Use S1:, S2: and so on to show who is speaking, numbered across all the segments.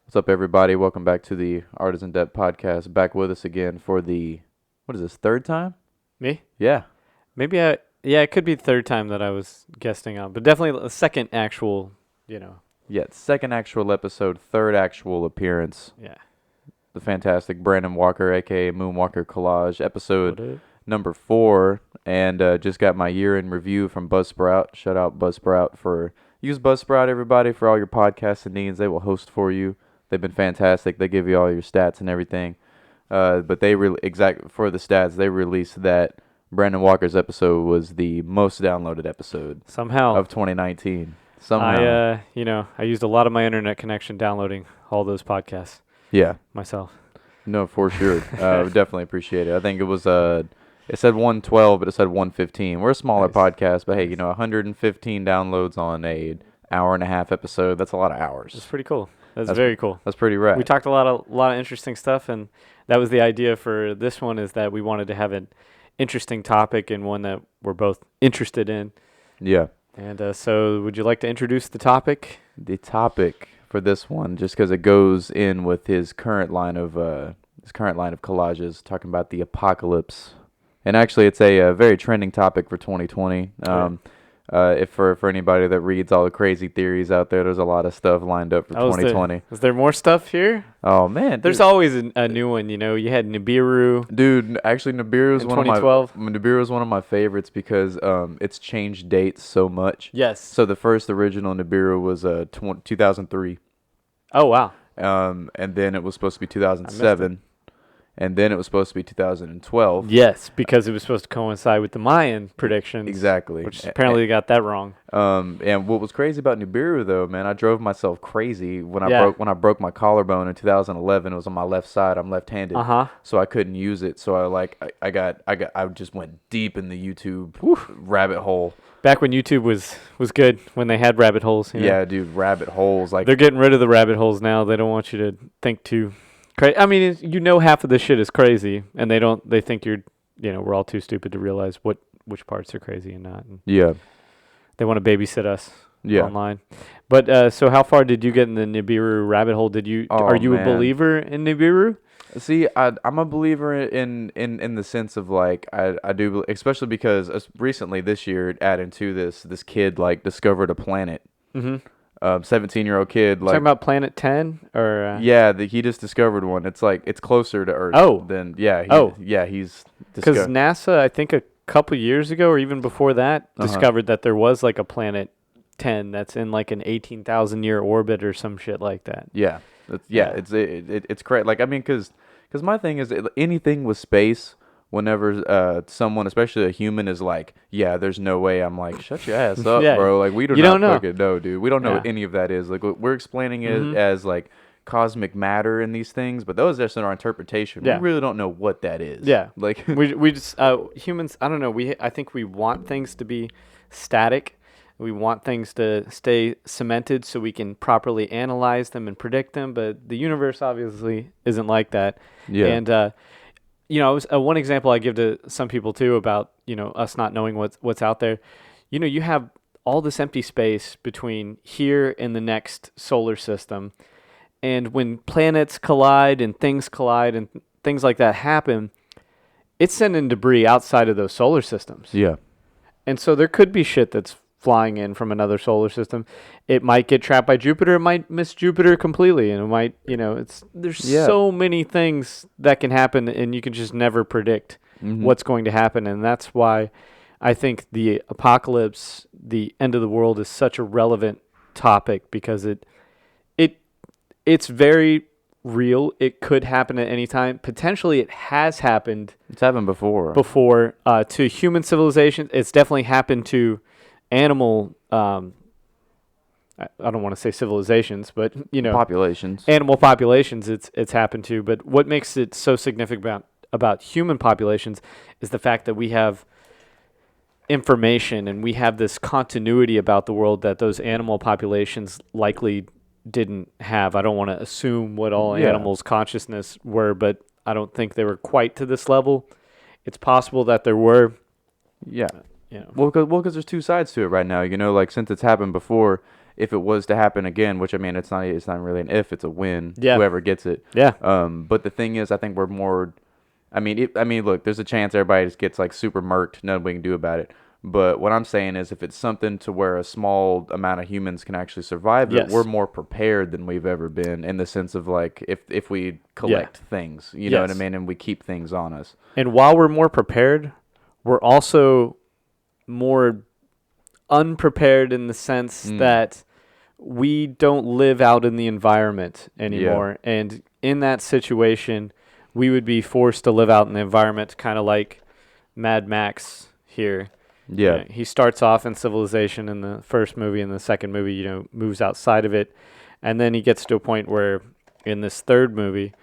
S1: What's up, everybody? Welcome back to the Artisan Depth podcast. Back with us again for the, what is this, third time?
S2: Me?
S1: Yeah.
S2: Yeah, it could be the third time that I was guesting on, but definitely the second actual,
S1: Yeah, second actual episode, third actual appearance.
S2: yeah.
S1: The fantastic Brandon Walker, a.k.a. Moonwalker Collage, episode
S2: What
S1: number 4. And just got my year in review from Buzzsprout. Shout out Buzzsprout for, use Buzzsprout, everybody, for all your podcasting needs. They will host for you. They've been fantastic. They give you all your stats and everything. But they for the stats, they released that Brandon Walker's episode was the most downloaded episode
S2: Somehow.
S1: of 2019. Somehow.
S2: I used a lot of my internet connection downloading all those podcasts
S1: Yeah.
S2: myself.
S1: No, for sure. Definitely appreciate it. I think it was it said 112, but it said 115. We're a smaller
S2: Nice.
S1: podcast, but hey, 115 downloads on a hour and a half episode. That's a lot of
S2: It's
S1: hours.
S2: pretty cool. That's
S1: That's-
S2: very cool.
S1: That's pretty rad.
S2: We talked a lot of interesting stuff, and that was the idea for this one, is that we wanted to have an interesting topic and one that we're both interested in.
S1: Yeah.
S2: And so would you like to introduce the topic?
S1: The topic for this one, just because it goes in with his current line of collages, talking about the apocalypse, and actually, it's a very trending topic for 2020. If for anybody that reads all the crazy theories out there, there's a lot of stuff lined up for 2020.
S2: Is there more stuff here?
S1: Oh man,
S2: There's always a new one. You had Nibiru.
S1: dude. Actually, Nibiru is
S2: In
S1: one of my
S2: 2012?
S1: Nibiru is one of my favorites because it's changed dates so much.
S2: Yes.
S1: So the first original Nibiru was 2003.
S2: Oh, wow.
S1: And then it was supposed to be 2007, and then it was supposed to be 2012.
S2: Yes, because it was supposed to coincide with the Mayan predictions.
S1: Exactly.
S2: Which apparently they got that wrong.
S1: And what was crazy about Nibiru though, man, I drove myself crazy when
S2: Yeah.
S1: I broke my collarbone in 2011. It was on my left side. I'm left-handed, so I couldn't use it. So I just went deep in the YouTube rabbit hole.
S2: Back when YouTube was good, when they had rabbit holes.
S1: Yeah, dude, rabbit holes. Like
S2: They're getting rid of the rabbit holes now. They don't want you to think too crazy. I mean, half of this shit is crazy, and they think we're all too stupid to realize which parts are crazy and not. And
S1: yeah,
S2: they want to babysit us.
S1: yeah.
S2: Online. But so how far did you get in the Nibiru rabbit hole? Are you
S1: man.
S2: a believer in Nibiru?
S1: See, I'm a believer in the sense of like I do, especially because recently this year, adding to this kid like discovered a planet.
S2: Mm-hmm.
S1: 17-year-old kid, like
S2: Talking about Planet 10 or
S1: yeah, he just discovered one. It's like it's closer to Earth.
S2: Oh.
S1: Than yeah. He's
S2: because
S1: discovered.
S2: NASA, I think a couple years ago or even before that,
S1: Uh-huh.
S2: discovered that there was like a Planet 10 that's in like an 18,000 year orbit or some shit like that.
S1: Yeah,
S2: Yeah.
S1: it's correct. Like I mean, because my thing is anything with space. Whenever someone, especially a human, is like, yeah, there's no way. I'm like, shut your ass up,
S2: Yeah,
S1: bro. Like we do
S2: you
S1: not
S2: don't know.
S1: fucking know, dude. We don't know what
S2: Yeah.
S1: any of that is. Like we're explaining it
S2: Mhm.
S1: as like cosmic matter in these things, but those are just in our interpretation.
S2: Yeah.
S1: We really don't know what that is.
S2: Yeah.
S1: Like
S2: we just humans, I don't know, I think we want things to be static. We want things to stay cemented so we can properly analyze them and predict them, but the universe obviously isn't like that.
S1: yeah.
S2: And one example I give to some people too about us not knowing what's out there. You have all this empty space between here and the next solar system, and when planets collide and things like that happen, it's sending debris outside of those solar systems.
S1: yeah.
S2: And so there could be shit that's flying in from another solar system. It might get trapped by Jupiter. It might miss Jupiter completely. And it might, there's
S1: Yeah.
S2: so many things that can happen, and you can just never predict
S1: Mhm.
S2: what's going to happen. And that's why I think the apocalypse, the end of the world, is such a relevant topic, because it's very real. It could happen at any time. Potentially it has happened
S1: It's happened before.
S2: to human civilization. It's definitely happened to animal I don't want to say civilizations, but
S1: Populations.
S2: animal populations it's happened to. But what makes it so significant about human populations is the fact that we have information and we have this continuity about the world that those animal populations likely didn't have. I don't want to assume what all animals' consciousness were, but I don't think they were quite to this level. It's possible that there were.
S1: Yeah.
S2: You know.
S1: Well, because there's two sides to it right now. Like since it's happened before, if it was to happen again, which I mean, it's not really an if, it's a when.
S2: Yeah.
S1: Whoever gets it.
S2: Yeah.
S1: But the thing is, I think we're more. I mean, look, there's a chance everybody just gets like super murked. Nothing we can do about it. But what I'm saying is, if it's something to where a small amount of humans can actually survive it,
S2: Yes.
S1: we're more prepared than we've ever been in the sense of like if we collect things, you know what I
S2: Yes.
S1: mean, and we keep things on us.
S2: And while we're more prepared, we're also more unprepared in the sense that we don't live out in the environment anymore. And in that situation, we would be forced to live out in the environment, kind of like Mad Max here.
S1: Yeah.
S2: You know, he starts off in civilization in the first movie, and the second movie, you know, moves outside of it. And then he gets to a point where in this third movie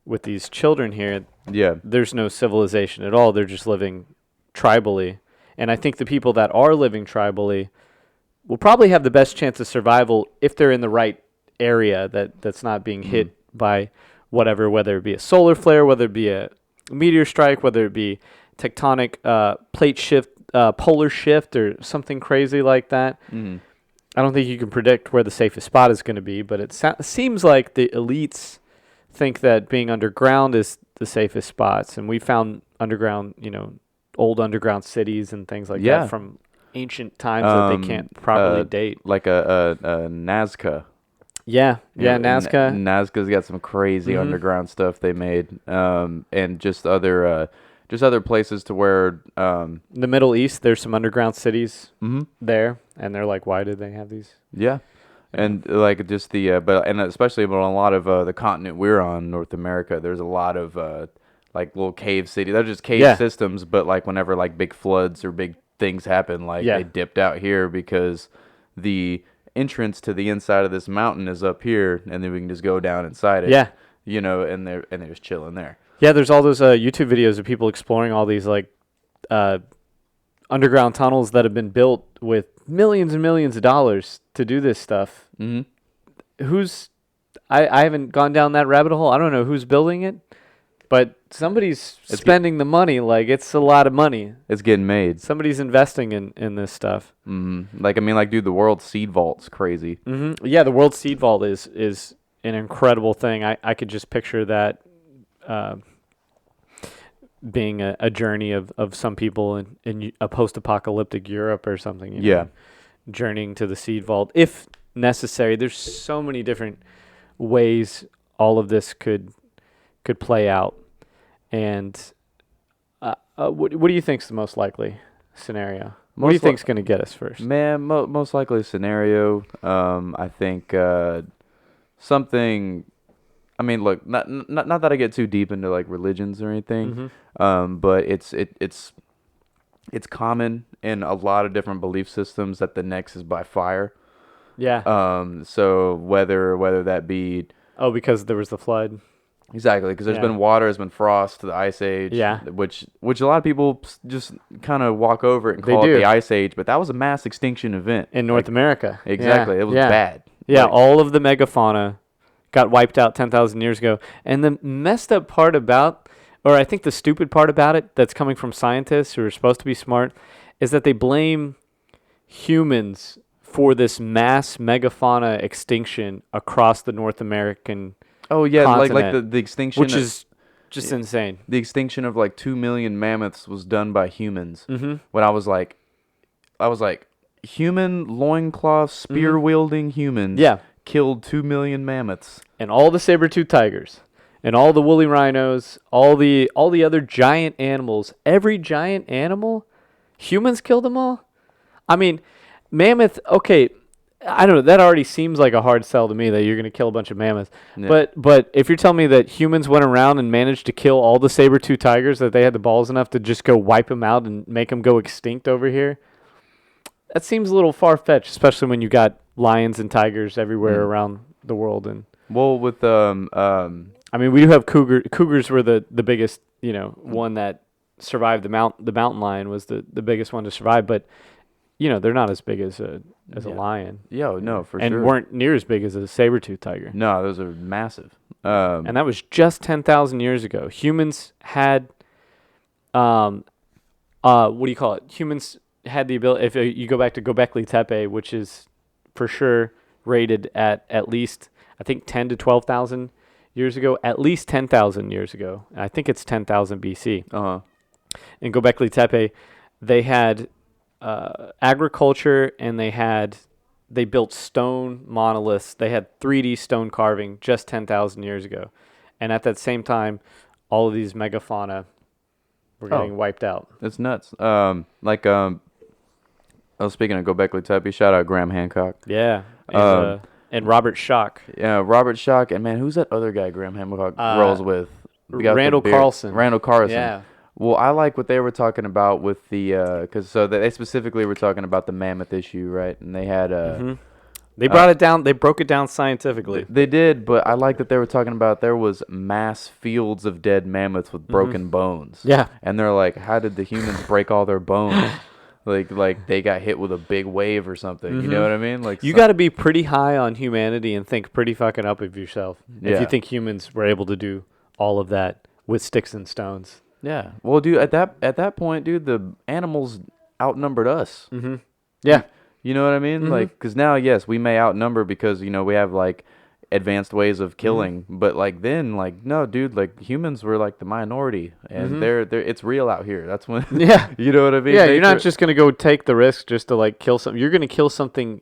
S2: with these children here, there's no civilization at all. They're just living tribally. And I think the people that are living tribally will probably have the best chance of survival if they're in the right area that's not being hit by whatever, whether it be a solar flare, whether it be a meteor strike, whether it be tectonic plate shift, polar shift, or something crazy like that. I don't think you can predict where the safest spot is going to be, but it seems like the elites think that being underground is the safest spots. And we found underground, you know, old underground cities and things like that from ancient times that they can't properly date.
S1: Like a Nazca.
S2: Yeah, Nazca.
S1: Nazca's got some crazy underground stuff they made, and just other places to where
S2: the Middle East, there's some underground cities there, and they're like, why did they have these?
S1: Yeah, and like just the but especially on a lot of the continent we're on, North America, there's a lot of like little cave cities. They're just cave systems, but like whenever like big floods or big things happen, like they dipped out here because the entrance to the inside of this mountain is up here, and then we can just go down inside it.
S2: Yeah,
S1: you know, and they're just chilling there.
S2: Yeah, there's all those YouTube videos of people exploring all these like underground tunnels that have been built with millions and millions of dollars to do this stuff. I haven't gone down that rabbit hole. I don't know who's building it, but somebody's spending the money. Like, it's a lot of money.
S1: It's getting made.
S2: Somebody's investing in this stuff.
S1: Like, I mean, like, dude, the World Seed Vault's crazy.
S2: Yeah, the World Seed Vault is an incredible thing. I could just picture that being a journey of some people in a post-apocalyptic Europe or something. You know, journeying to the Seed Vault, if necessary. There's so many different ways all of this could play out. And what do you think's the most likely scenario? What do you think's going to get us first?
S1: Man, most likely scenario, I think something. I mean, look, not that I get too deep into like religions or anything, but it's common in a lot of different belief systems that the next is by fire.
S2: Yeah.
S1: So whether that be
S2: because there was the flood.
S1: Exactly, because there's been water, there's been frost, the Ice Age, which a lot of people just kind of walk over it and call it the Ice Age, but that was a mass extinction event
S2: in North America.
S1: Exactly, it was bad.
S2: Yeah, all of the megafauna got wiped out 10,000 years ago, and the messed up part about, or I think the stupid part about it, that's coming from scientists who are supposed to be smart, is that they blame humans for this mass megafauna extinction across the North American.
S1: Oh yeah, like the extinction,
S2: which is just insane.
S1: The extinction of like 2 million mammoths was done by humans. When I was like, human loincloth spear wielding humans killed 2 million mammoths,
S2: and all the saber-toothed tigers, and all the woolly rhinos, all the other giant animals. Every giant animal, humans killed them all. I mean, mammoth. Okay. I don't know. That already seems like a hard sell to me that you're going to kill a bunch of mammoths. Yeah. But if you're telling me that humans went around and managed to kill all the saber-toothed tigers, that they had the balls enough to just go wipe them out and make them go extinct over here, that seems a little far-fetched, especially when you got lions and tigers everywhere around the world. And
S1: well, with
S2: I mean, we do have cougars were the biggest, one that survived. The mountain lion was the biggest one to survive, but they're not as big as a lion.
S1: Yeah, no, for sure.
S2: And weren't near as big as a saber-toothed tiger.
S1: No, those are massive.
S2: And that was just 10,000 years ago. Humans had, what do you call it? Humans had the ability, if you go back to Göbekli Tepe, which is for sure rated at least, I think, 10 to 12,000 years ago, at least 10,000 years ago. I think it's 10,000 BC.
S1: Uh-huh.
S2: In Göbekli Tepe, they had agriculture, and they built stone monoliths. They had 3D stone carving just 10,000 years ago. And at that same time, all of these megafauna were getting wiped out.
S1: It's nuts. Speaking of Göbekli Tepe, shout out Graham Hancock.
S2: Yeah. And Robert Schoch.
S1: Yeah, Robert Schoch. And, man, who's that other guy Graham Hancock rolls with?
S2: Randall Carlson.
S1: Randall Carlson.
S2: Yeah.
S1: Well, I like what they were talking about with the because they specifically were talking about the mammoth issue, right? And they had
S2: They brought it down. They broke it down scientifically.
S1: They did, but I like that they were talking about there was mass fields of dead mammoths with broken bones.
S2: Yeah.
S1: And they're like, how did the humans break all their bones? Like they got hit with a big wave or something. You know what I mean? Like
S2: you got to be pretty high on humanity and think pretty fucking up of yourself if you think humans were able to do all of that with sticks and stones.
S1: Yeah. Well, dude, at that point, dude, the animals outnumbered us.
S2: Mm-hmm. Yeah.
S1: You know what I mean? Like, because now, yes, we may outnumber because, we have, like, advanced ways of killing. But, like, then, like, no, dude, like, humans were, like, the minority. And they're it's real out here. That's when,
S2: yeah.
S1: You know what I mean?
S2: Yeah, you're not just going to go take the risk just to, like, kill something. You're going to kill something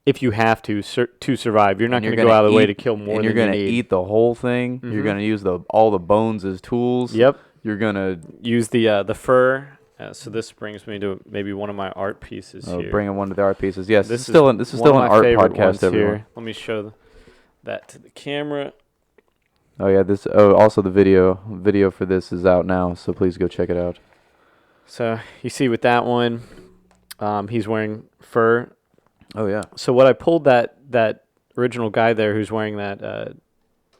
S2: if you have to survive. You're not going to go out of the way to kill more than you need.
S1: You're going to eat the whole thing. You're going to use all the bones as tools.
S2: Yep.
S1: You're going to
S2: use the fur. So this brings me to maybe one of my art pieces here.
S1: Bringing one of the art pieces. Yes, this is still
S2: one
S1: an
S2: of my
S1: art
S2: favorite
S1: podcast.
S2: ones
S1: Everyone.
S2: here. Let me show that to the camera.
S1: Oh yeah, this. Oh, also the video for this is out now, so please go check it out.
S2: So you see with that one, he's wearing fur.
S1: Oh yeah.
S2: So what I pulled that original guy there who's wearing that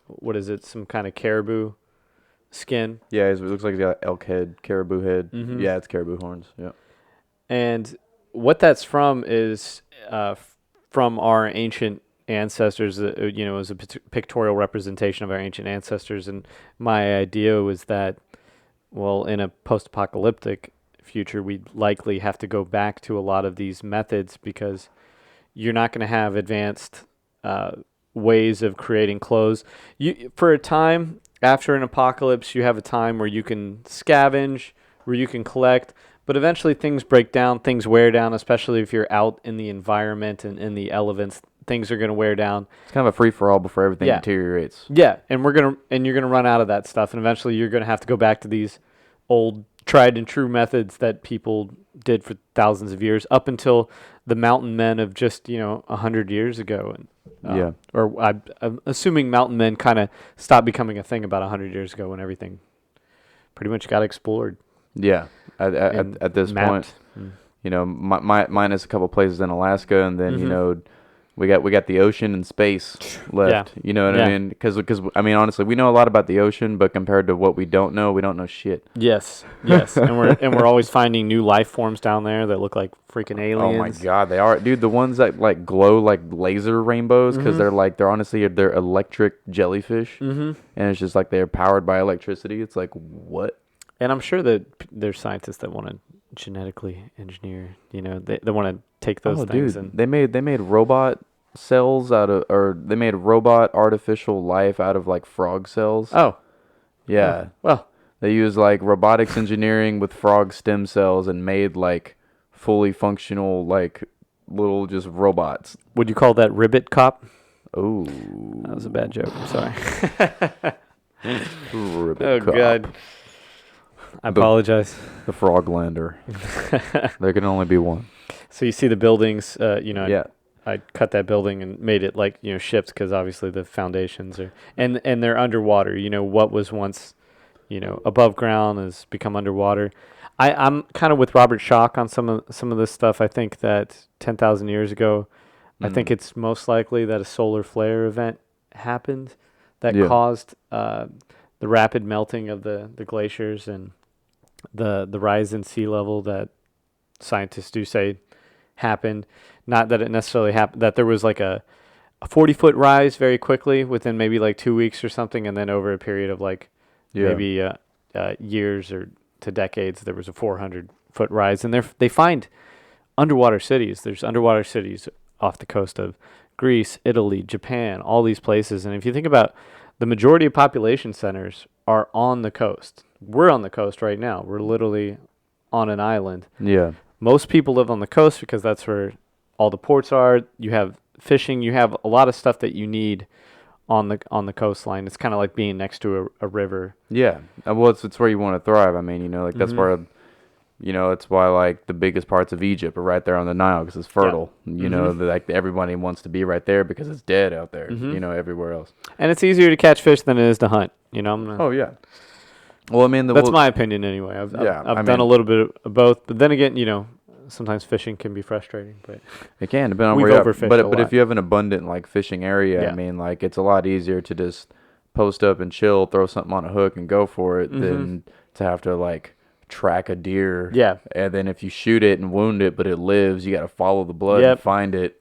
S2: what is it? Some kind of caribou skin.
S1: Yeah, it looks like he's got elk head, caribou head. Yeah, it's caribou horns. Yeah.
S2: And what that's from is from our ancient ancestors. It was a pictorial representation of our ancient ancestors. And my idea was that, well, in a post-apocalyptic future, we'd likely have to go back to a lot of these methods because you're not going to have advanced ways of creating clothes. For a time after an apocalypse, you have a time where you can scavenge, where you can collect, but eventually things break down, things wear down, especially if you're out in the environment and in the elements. Things are going to wear down.
S1: It's kind of a free-for-all before everything deteriorates.
S2: Yeah, and you're going to run out of that stuff, and eventually you're going to have to go back to these old tried and true methods that people did for thousands of years, up until the mountain men of just 100 years ago. And or I'm assuming mountain men kind of stopped becoming a thing about 100 years ago when everything pretty much got explored.
S1: Yeah, at this point, minus a couple places in Alaska, and then we got the ocean and space left. You know what I mean? Because honestly, we know a lot about the ocean, but compared to what we don't know shit.
S2: Yes, and we're always finding new life forms down there that look like freaking aliens.
S1: Oh my god, they are, dude. The ones that like glow like laser rainbows because they're electric jellyfish, and it's just like they're powered by electricity. It's like what?
S2: And I'm sure that there's scientists that want to genetically engineer. They want to take those things.
S1: Dude, and they made robot cells they made robot artificial life out of like frog cells.
S2: Oh,
S1: yeah.
S2: Well,
S1: they used like robotics engineering with frog stem cells and made like fully functional like little just robots.
S2: Would you call that Ribbit Cop?
S1: Oh,
S2: that was a bad joke. I'm sorry.
S1: Ribbit Cop.
S2: God. I apologize.
S1: The Froglander. There can only be one.
S2: So you see the buildings,
S1: Yeah.
S2: I cut that building and made it like, ships because obviously the foundations are, and they're underwater. What was once, above ground has become underwater. I'm kind of with Robert Schoch on some of this stuff. I think that 10,000 years ago, I think it's most likely that a solar flare event happened that caused the rapid melting of the glaciers and the rise in sea level that scientists do say happened. Not that it necessarily happened, that there was like a 40-foot rise very quickly within maybe like 2 weeks or something, and then over a period of like maybe years or to decades, there was a 400-foot rise. And they find underwater cities. There's underwater cities off the coast of Greece, Italy, Japan, all these places. And if you think about the majority of population centers are on the coast. We're on the coast right now. We're literally on an island.
S1: Yeah.
S2: Most people live on the coast because that's where all the ports are. You have fishing. You have a lot of stuff that you need on the coastline. It's kind of like being next to a river.
S1: Yeah. Well, it's where you want to thrive. I mean, like that's where, it's why like the biggest parts of Egypt are right there on the Nile because it's fertile. Like everybody wants to be right there because it's dead out there. Everywhere else.
S2: And it's easier to catch fish than it is to hunt.
S1: Oh yeah. Well, I mean,
S2: that's my opinion anyway. I've done a little bit of both, but then again, sometimes fishing can be frustrating. But
S1: it can depend on
S2: we've
S1: where
S2: overfished
S1: but if you have an abundant like fishing area, I mean, like it's a lot easier to just post up and chill, throw something on a hook, and go for it than to have to like track a deer.
S2: Yeah.
S1: And then if you shoot it and wound it, but it lives, you got to follow the blood and find it.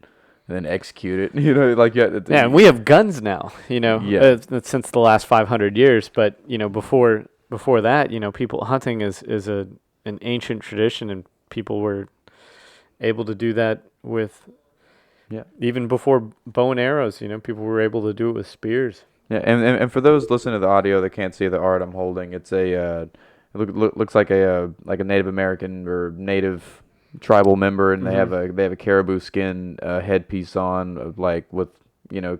S1: And then execute it,
S2: and we have guns now, since the last 500 years. But before that, people hunting is an ancient tradition, and people were able to do that with, even before bow and arrows. People were able to do it with spears.
S1: Yeah, and for those listening to the audio that can't see the art I'm holding, it's it looks like a Native American or native tribal member, and they have a caribou skin headpiece on, like with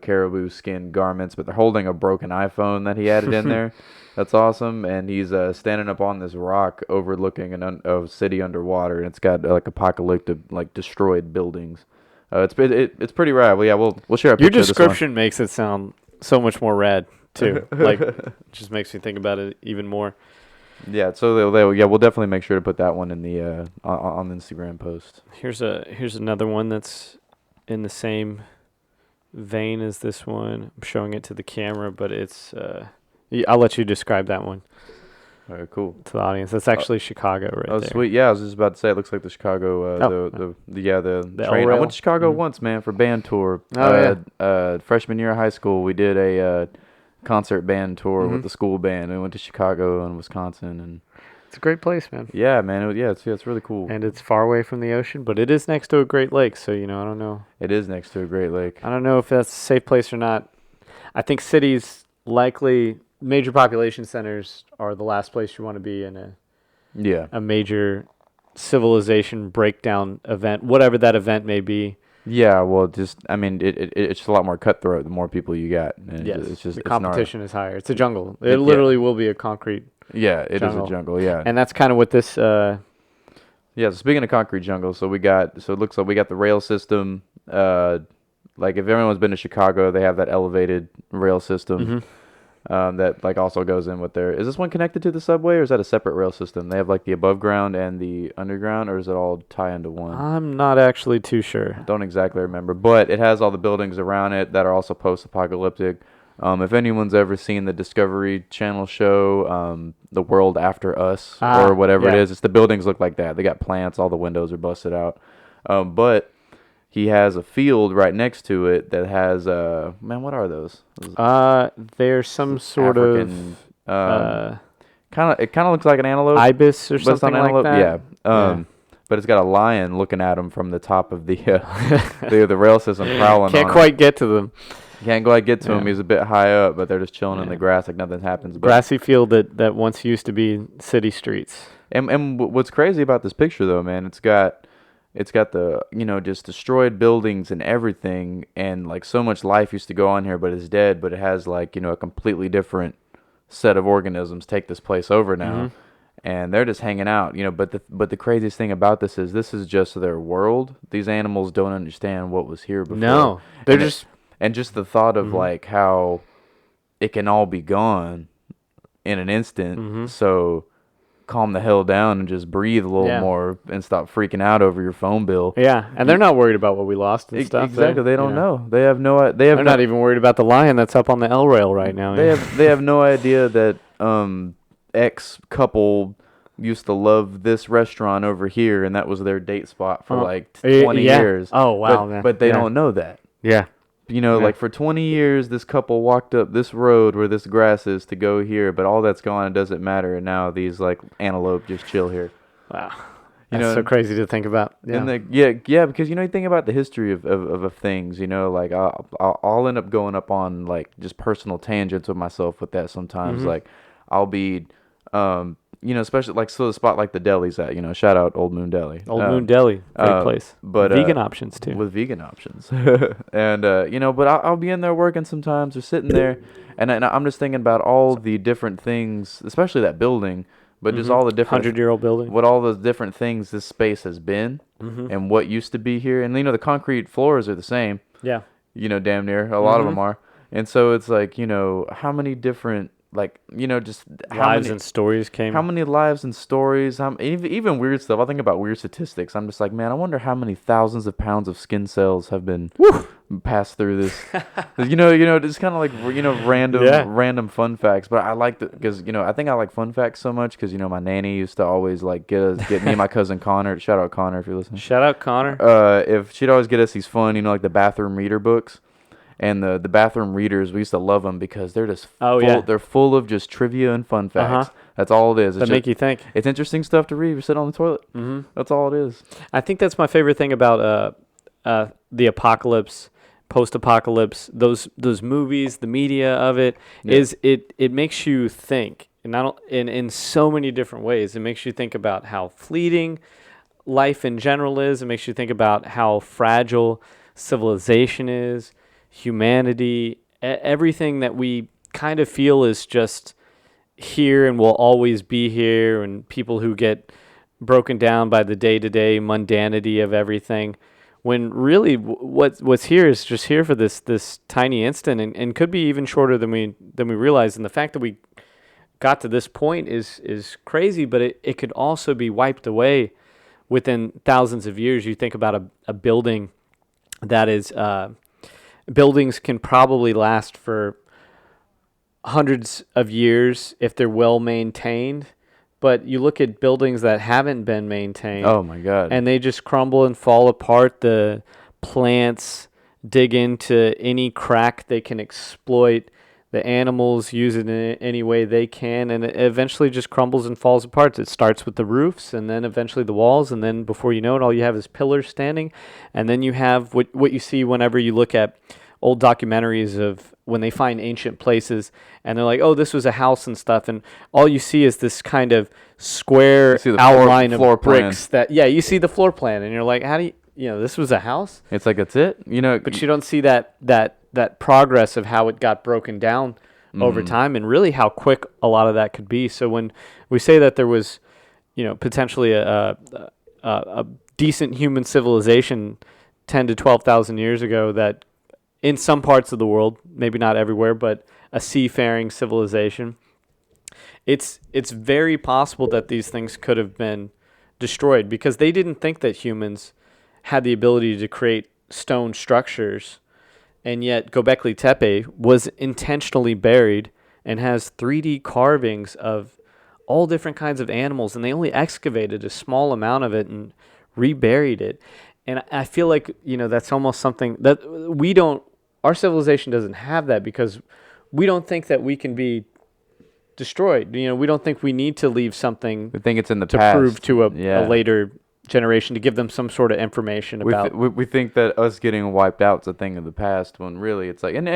S1: caribou skin garments, but they're holding a broken iPhone that he added in there. That's awesome. And he's standing up on this rock overlooking a city underwater, and it's got like apocalyptic, like destroyed buildings. It's pretty rad. Well, yeah, we'll share a picture.
S2: Your description makes it sound so much more rad too. Like, just makes me think about it even more.
S1: Yeah, so we'll definitely make sure to put that one in the on the Instagram post.
S2: Here's another one that's in the same vein as this one. I'm showing it to the camera, but it's I'll let you describe that one.
S1: All right, cool.
S2: To the audience, that's actually Chicago right there.
S1: Oh, sweet. Yeah, I was just about to say it looks like the Chicago the train. I went to Chicago once, man, for band tour. Freshman year of high school, we did a concert band tour with the school band. We went to Chicago and Wisconsin, and
S2: it's a great place, man.
S1: Yeah, man. It's really cool.
S2: And it's far away from the ocean, but it is next to a Great Lake, so I don't know.
S1: It is next to a Great Lake.
S2: I don't know if that's a safe place or not. I think cities, likely major population centers, are the last place you want to be in a major civilization breakdown event, whatever that event may be.
S1: Yeah, well, it's just a lot more cutthroat the more people you got. And
S2: yes, the competition is higher. It's a jungle. It literally will be a concrete jungle.
S1: Is a jungle, yeah.
S2: And that's kind of what this...
S1: so speaking of concrete jungle, it looks like we got the rail system. Like if everyone's been to Chicago, they have that elevated rail system. That like also goes in with there. Is this one connected to the subway, or is that a separate rail system? They have like the above ground and the underground, or does it all tie into one?
S2: I'm not actually too sure.
S1: I don't exactly remember, but it has all the buildings around it that are also post-apocalyptic. If anyone's ever seen the Discovery Channel show, The World After Us, or whatever it is, it's the buildings look like that. They got plants, all the windows are busted out. But he has a field right next to it that has what are those?
S2: There's some sort
S1: African,
S2: of
S1: it kind of looks like an antelope,
S2: ibis or something like that.
S1: Yeah. But it's got a lion looking at him from the top of the the rail system, prowling.
S2: Can't quite get to them.
S1: Can't quite get to him. He's a bit high up, but they're just chilling in the grass like nothing happens.
S2: Grassy field that once used to be city streets.
S1: And what's crazy about this picture though, man, it's got the just destroyed buildings and everything, and like so much life used to go on here, but it's dead. But it has like a completely different set of organisms take this place over now, and they're just hanging out. But the craziest thing about this is just their world. These animals don't understand what was here before.
S2: No, they're
S1: just the thought of like how it can all be gone in an instant. So calm the hell down and just breathe a little more and stop freaking out over your phone bill.
S2: Yeah, and they're not worried about what we lost and stuff.
S1: Exactly, they don't know. They have no.
S2: They're not even worried about the lion that's up on the L rail right now.
S1: They have no idea that ex couple used to love this restaurant over here, and that was their date spot for like 20 years.
S2: Oh wow,
S1: but they don't know that.
S2: Yeah.
S1: Like for 20 years, this couple walked up this road where this grass is to go here, but all that's gone, it doesn't matter. And now these like antelope just chill here.
S2: Wow.
S1: You
S2: That's
S1: know,
S2: so crazy to think about.
S1: and
S2: Yeah.
S1: yeah, because you think about the history of things. Like I'll end up going up on like just personal tangents with myself with that sometimes.
S2: Mm-hmm.
S1: Like I'll be, especially like so the spot like the deli's at. Shout out Old Moon Deli.
S2: Old Moon Deli, great place.
S1: But
S2: Vegan options too.
S1: with vegan options, and but I'll be in there working sometimes or sitting there, and I'm just thinking about all the different things, especially that building. But just all the different
S2: 100-year-old building.
S1: what all the different things this space has been, and what used to be here, and the concrete floors are the same.
S2: Yeah.
S1: Damn near a lot of them are, and so it's like how many different just
S2: Lives and stories came.
S1: how many lives and stories, even weird stuff. I think about weird statistics. I'm just like, man, I wonder how many thousands of pounds of skin cells have been passed through this. Just kind of like random fun facts. But I like because I think I like fun facts so much because my nanny used to always like get me and my cousin Connor. Shout out Connor if you're listening.
S2: Shout out Connor.
S1: If she'd always get us these fun, like the bathroom reader books. And the bathroom readers, we used to love them because they're just they're full of just trivia and fun facts. That's all it is.
S2: That make you think.
S1: It's interesting stuff to read. You're sitting on the toilet. Mm-hmm. That's all it is.
S2: I think that's my favorite thing about the apocalypse, post-apocalypse, those movies, the media of it, is it makes you think, and not in so many different ways. It makes you think about how fleeting life in general is. It makes you think about how fragile civilization is. Humanity, everything that we kind of feel is just here and will always be here, and people who get broken down by the day-to-day mundanity of everything, when really what's here is just here for this tiny instant, and could be even shorter than we realize. And the fact that we got to this point is crazy, but it could also be wiped away within thousands of years. You think about a building that is buildings can probably last for hundreds of years if they're well maintained, but you look at buildings that haven't been maintained.
S1: Oh my God!
S2: And they just crumble and fall apart. The plants dig into any crack they can exploit. The animals use it in any way they can, and it eventually just crumbles and falls apart. It starts with the roofs, and then eventually the walls, and then before you know it, all you have is pillars standing, and then you have what you see whenever you look at old documentaries of when they find ancient places, and they're like, oh, this was a house and stuff, and all you see is this kind of square outline of bricks. You see the floor plan, and you're like, how do you this was a house?
S1: It's like, that's it,
S2: But you don't see that progress of how it got broken down over time, and really how quick a lot of that could be. So when we say that there was, potentially a decent human civilization 10 to 12,000 years ago, that in some parts of the world, maybe not everywhere, but a seafaring civilization, it's very possible that these things could have been destroyed because they didn't think that humans had the ability to create stone structures. And yet Göbekli Tepe was intentionally buried and has 3D carvings of all different kinds of animals, and they only excavated a small amount of it and reburied it. And I feel like, that's almost something that our civilization doesn't have that because we don't think that we can be destroyed. We don't think we need to leave something.
S1: We think it's in the
S2: to
S1: past.
S2: prove to a later generation, to give them some sort of information about.
S1: We think that us getting wiped out is a thing of the past, when really it's like, and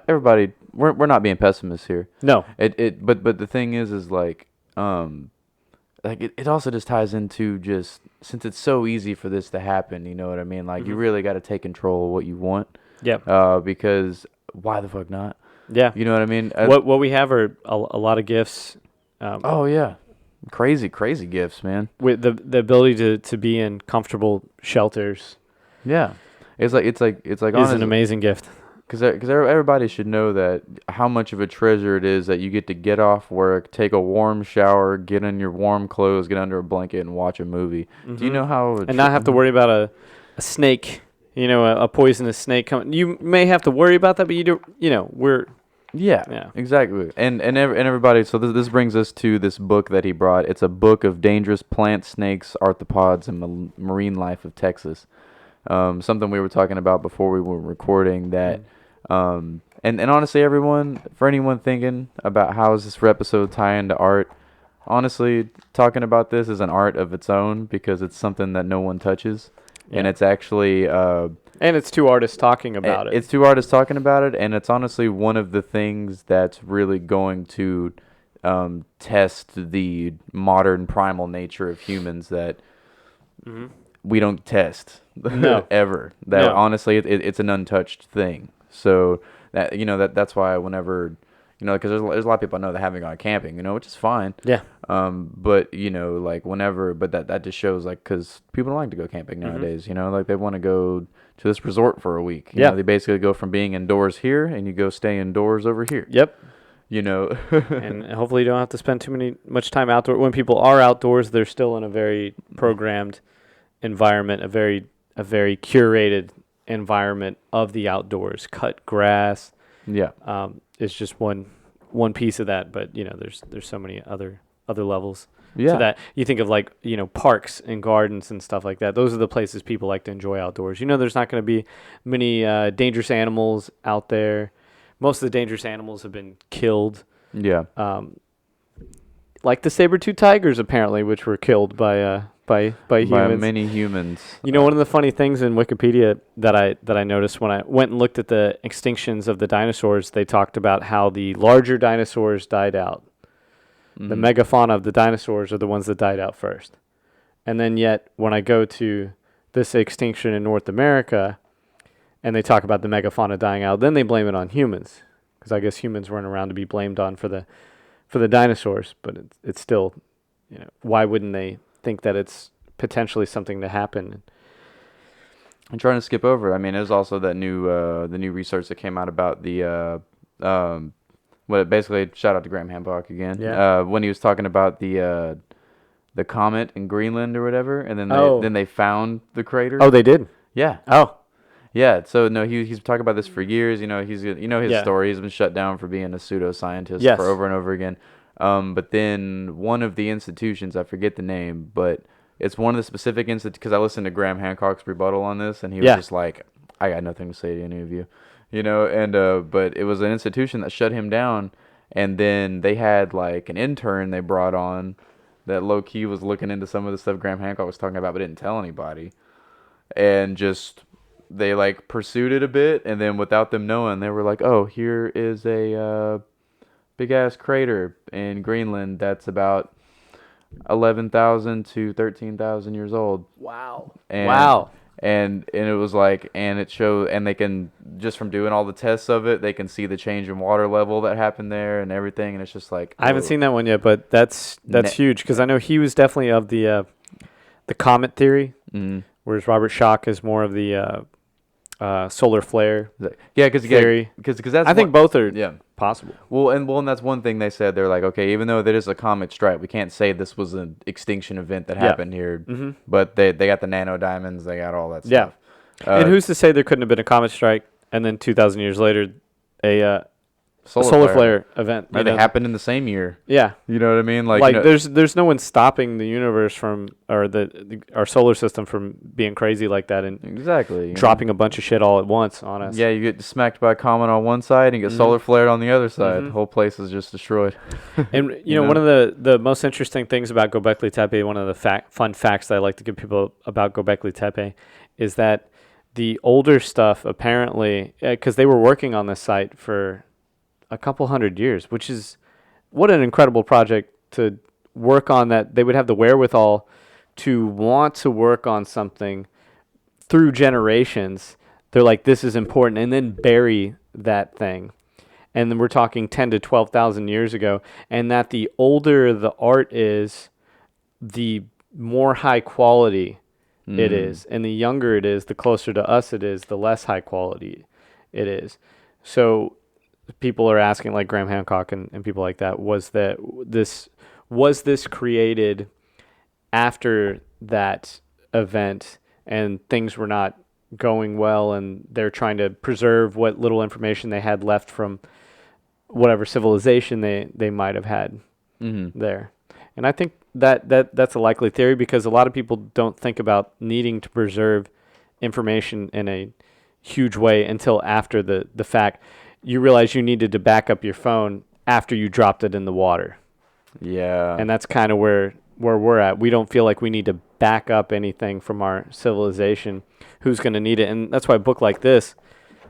S1: everybody, we're not being pessimists here.
S2: No.
S1: But the thing is like, it also just ties into just, since it's so easy for this to happen, you know what I mean? Like, you really got to take control of what you want.
S2: Yeah.
S1: Because why the fuck not?
S2: Yeah.
S1: You know what I mean?
S2: What we have are a lot of gifts.
S1: Oh yeah. Crazy gifts, man.
S2: With the ability to be in comfortable shelters.
S1: Yeah. It's like
S2: is an amazing gift.
S1: Because everybody should know that how much of a treasure it is that you get to get off work, take a warm shower, get in your warm clothes, get under a blanket, and watch a movie. Do you know how?
S2: And not have to worry about a snake, a poisonous snake coming. You may have to worry about that, but you do. We're.
S1: Yeah, exactly. And everybody. So this brings us to this book that he brought. It's a book of dangerous plants, snakes, arthropods, and marine life of Texas. Something we were talking about before we were recording that. And honestly, for anyone thinking about how does this episode tie into art, honestly, talking about this is an art of its own because it's something that no one touches, and
S2: Yeah.
S1: it's actually
S2: And it's two artists talking about it.
S1: it's two artists talking about it, and it's honestly one of the things that's really going to test the modern primal nature of humans that
S2: Mhm.
S1: we don't test
S2: No.
S1: ever. That
S2: No.
S1: honestly, it's an untouched thing. So that that's why whenever because there's a lot of people I know that haven't gone camping, which is fine.
S2: Yeah.
S1: But like whenever, but that just shows like because people don't like to go camping nowadays. Like they want to go to this resort for a week.
S2: Yeah.
S1: They basically go from being indoors here and you go stay indoors over here.
S2: Yep.
S1: And
S2: And hopefully you don't have to spend much time outdoors. When people are outdoors, they're still in a very programmed environment, a very curated environment of the outdoors. Cut grass
S1: yeah.
S2: is just one piece of that, but there's so many other levels
S1: Yeah.
S2: to that. You think of like parks and gardens and stuff like that. Those are the places people like to enjoy outdoors. There's not going to be many dangerous animals out there. Most of the dangerous animals have been killed.
S1: Yeah.
S2: Like the saber-tooth tigers, apparently, which were killed by humans.
S1: By many humans.
S2: One of the funny things in Wikipedia that I noticed when I went and looked at the extinctions of the dinosaurs, they talked about how the larger dinosaurs died out. The megafauna of the dinosaurs are the ones that died out first. And then yet, when I go to this extinction in North America, and they talk about the megafauna dying out, then they blame it on humans, because I guess humans weren't around to be blamed on for the dinosaurs. But it's still, why wouldn't they think that it's potentially something to happen?
S1: I'm trying to skip over. I mean, there's also that the new research that came out about the basically shout out to Graham Hancock again.
S2: Yeah.
S1: When he was talking about the comet in Greenland or whatever, and then they found the crater.
S2: Oh, they did.
S1: Yeah.
S2: Oh.
S1: Yeah, so no, he's talking about this for years. He's his
S2: Yeah.
S1: story. He's been shut down for being a pseudoscientist
S2: Yes.
S1: for over and over again. But then one of the institutions, I forget the name, but it's one of the specific institutes, because I listened to Graham Hancock's rebuttal on this, and he was just like, I got nothing to say to any of you, but it was an institution that shut him down, and then they had like an intern they brought on that low-key was looking into some of the stuff Graham Hancock was talking about, but didn't tell anybody, and just they like pursued it a bit, and then without them knowing, they were like, "Oh, here is a big ass crater in Greenland that's about 11,000 to 13,000 years old."
S2: Wow.
S1: And,
S2: wow.
S1: And it was like, and it showed, and they can just from doing all the tests of it, they can see the change in water level that happened there and everything, and it's just like
S2: I haven't seen that one yet, but that's huge, because I know he was definitely of the comet theory, whereas Robert Schoch is more of the solar flare theory.
S1: Because that's
S2: I think both are possible.
S1: Well, and that's one thing they said. They're like, okay, even though there is a comet strike, we can't say this was an extinction event that happened here.
S2: Mm-hmm.
S1: But they got the nano diamonds, they got all that stuff.
S2: Yeah. And who's to say there couldn't have been a comet strike, and then 2,000 years later, a solar flare event?
S1: They happened in the same year.
S2: Yeah.
S1: You know what I mean?
S2: There's no one stopping the universe from, or our solar system from being crazy like that and
S1: exactly
S2: dropping a bunch of shit all at once on us.
S1: Yeah, you get smacked by a comet on one side and get solar flared on the other side. The whole place is just destroyed.
S2: And one of the most interesting things about Göbekli Tepe, one of the fun facts that I like to give people about Göbekli Tepe, is that the older stuff apparently, because they were working on this site for a couple hundred years, which is what an incredible project to work on, that they would have the wherewithal to want to work on something through generations. They're like, this is important, and then bury that thing. And then we're talking 10 to 12,000 years ago, and that the older the art is, the more high quality it is, and the younger it is, the closer to us it is, the less high quality it is. So people are asking, like Graham Hancock and people like that, was this created after that event and things were not going well, and they're trying to preserve what little information they had left from whatever civilization they might have had there. And I think that's a likely theory, because a lot of people don't think about needing to preserve information in a huge way until after the fact. You realize you needed to back up your phone after you dropped it in the water.
S1: Yeah.
S2: And that's kind of where we're at. We don't feel like we need to back up anything from our civilization. Who's going to need it? And that's why a book like this,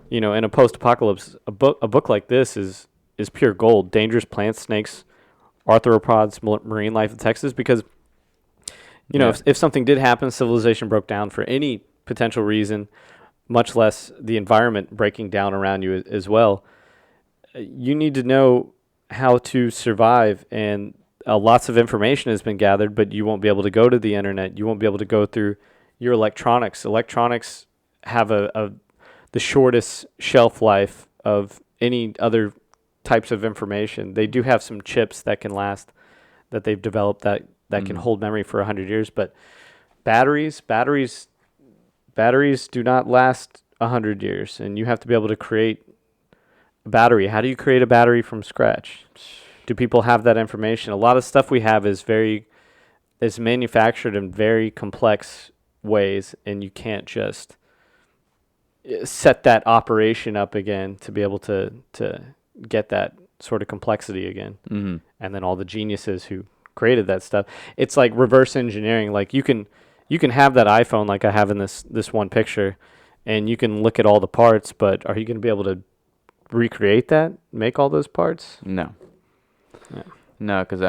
S2: in a post-apocalypse, a book like this is pure gold. Dangerous plants, snakes, arthropods, marine life in Texas. Because if something did happen, civilization broke down for any potential reason, much less the environment breaking down around you as well, you need to know how to survive. And lots of information has been gathered, but you won't be able to go to the internet. You won't be able to go through your electronics. Electronics have the shortest shelf life of any other types of information. They do have some chips that can last, that they've developed that can hold memory for 100 years, but batteries do not last 100 years, and you have to be able to create a battery. How do you create a battery from scratch? Do people have that information? A lot of stuff we have is manufactured in very complex ways, and you can't just set that operation up again to be able to get that sort of complexity again.
S1: Mm-hmm.
S2: And then all the geniuses who created that stuff. It's like reverse engineering. Like you can have that iPhone like I have in this one picture, and you can look at all the parts, but are you going to be able to recreate that, make all those parts?
S1: No.
S2: Yeah.
S1: No, because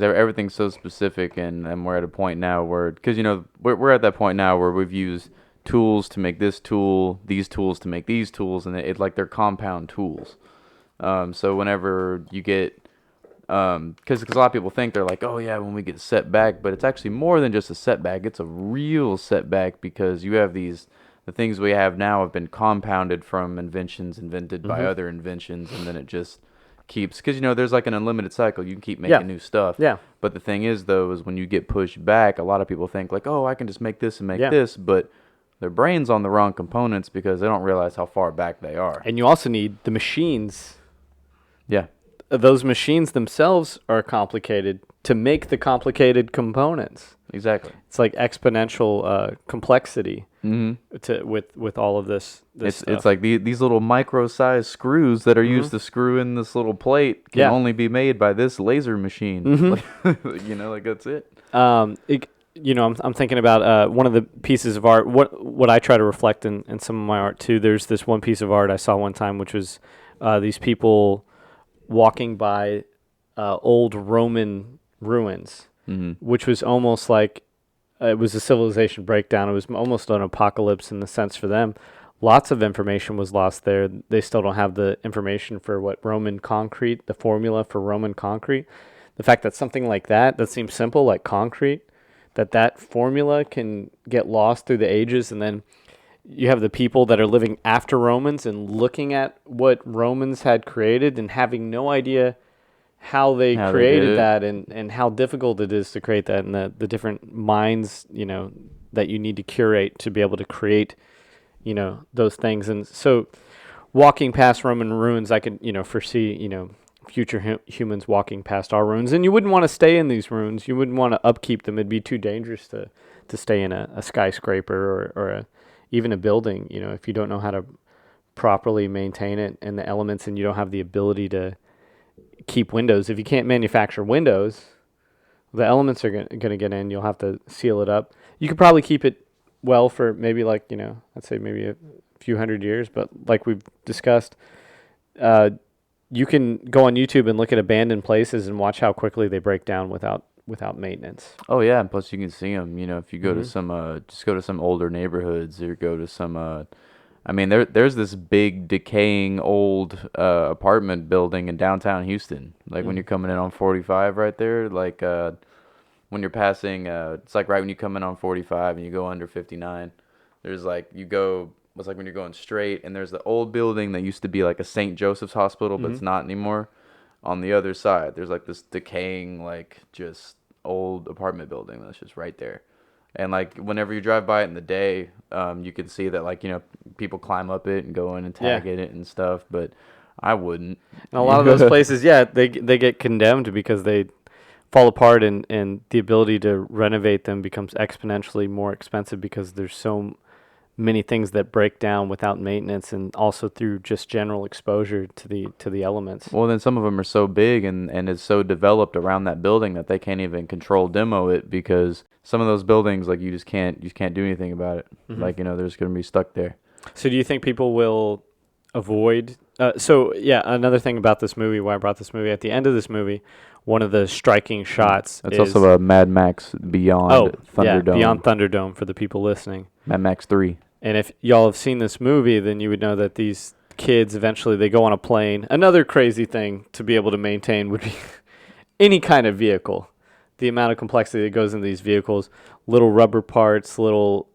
S1: everything's so specific, and we're at a point now where, because we're at that point now where we've used tools to make this tool, these tools to make these tools, and it's like they're compound tools. So whenever you get, because a lot of people think they're like, oh yeah, when we get set back, but it's actually more than just a setback. It's a real setback, because you have the things we have now have been compounded from inventions invented by other inventions, and then it just keeps, because there's like an unlimited cycle. You can keep making new stuff.
S2: Yeah.
S1: But the thing is, though, is when you get pushed back, a lot of people think like, oh, I can just make this and make this, but their brain's on the wrong components because they don't realize how far back they are.
S2: And you also need the machines.
S1: Yeah.
S2: Those machines themselves are complicated to make the complicated components.
S1: Exactly.
S2: It's like exponential complexity with all of this stuff.
S1: It's like these little micro-sized screws that are used to screw in this little plate can only be made by this laser machine. Like that's it.
S2: I'm thinking about one of the pieces of art. What I try to reflect in some of my art too. There's this one piece of art I saw one time, which was these people walking by old Roman ruins, which was almost like it was a civilization breakdown. It was almost an apocalypse in the sense for them. Lots of information was lost there. They still don't have the information for Roman concrete, the formula for Roman concrete. The fact that something like that seems simple, like concrete, that formula can get lost through the ages, and then you have the people that are living after Romans and looking at what Romans had created and having no idea how they created that and how difficult it is to create that, and the different minds, that you need to curate to be able to create, those things. And so walking past Roman ruins, I could, foresee, future humans walking past our ruins. And you wouldn't want to stay in these ruins. You wouldn't want to upkeep them. It'd be too dangerous to stay in a skyscraper or even a building, if you don't know how to properly maintain it and the elements, and you don't have the ability to keep windows. If you can't manufacture windows, the elements are going to get in. You'll have to seal it up. You could probably keep it well for maybe I'd say maybe a few hundred years, but like we've discussed, you can go on YouTube and look at abandoned places and watch how quickly they break down without maintenance.
S1: Oh yeah, and plus you can see them. If you go to some, just go to some older neighborhoods, or go to some. There's this big decaying old apartment building in downtown Houston. Like when you're coming in on 45 right there, like when you're passing, it's like right when you come in on 45 and you go under 59. There's like it's like when you're going straight, and there's the old building that used to be like a St. Joseph's Hospital, but it's not anymore. On the other side, there's like this decaying, like just old apartment building that's just right there. And like whenever you drive by it in the day, you can see that people climb up it and go in and tag it and stuff. But I wouldn't.
S2: And a lot of those places, they get condemned because they fall apart, and the ability to renovate them becomes exponentially more expensive because there's so many things that break down without maintenance, and also through just general exposure to the elements.
S1: Well, then some of them are so big and it's so developed around that building that they can't even control demo it, because some of those buildings, like, you just can't do anything about it. Like, they're just gonna be stuck there.
S2: So do you think people will avoid? So yeah, another thing about this movie, why I brought this movie, at the end of this movie, one of the striking shots
S1: That's
S2: is
S1: also a Mad Max Beyond Thunderdome.
S2: Beyond Thunderdome for the people listening.
S1: Mad Max 3.
S2: And if y'all have seen this movie, then you would know that these kids eventually they go on a plane. Another crazy thing to be able to maintain would be any kind of vehicle. The amount of complexity that goes into these vehicles, little rubber parts, little.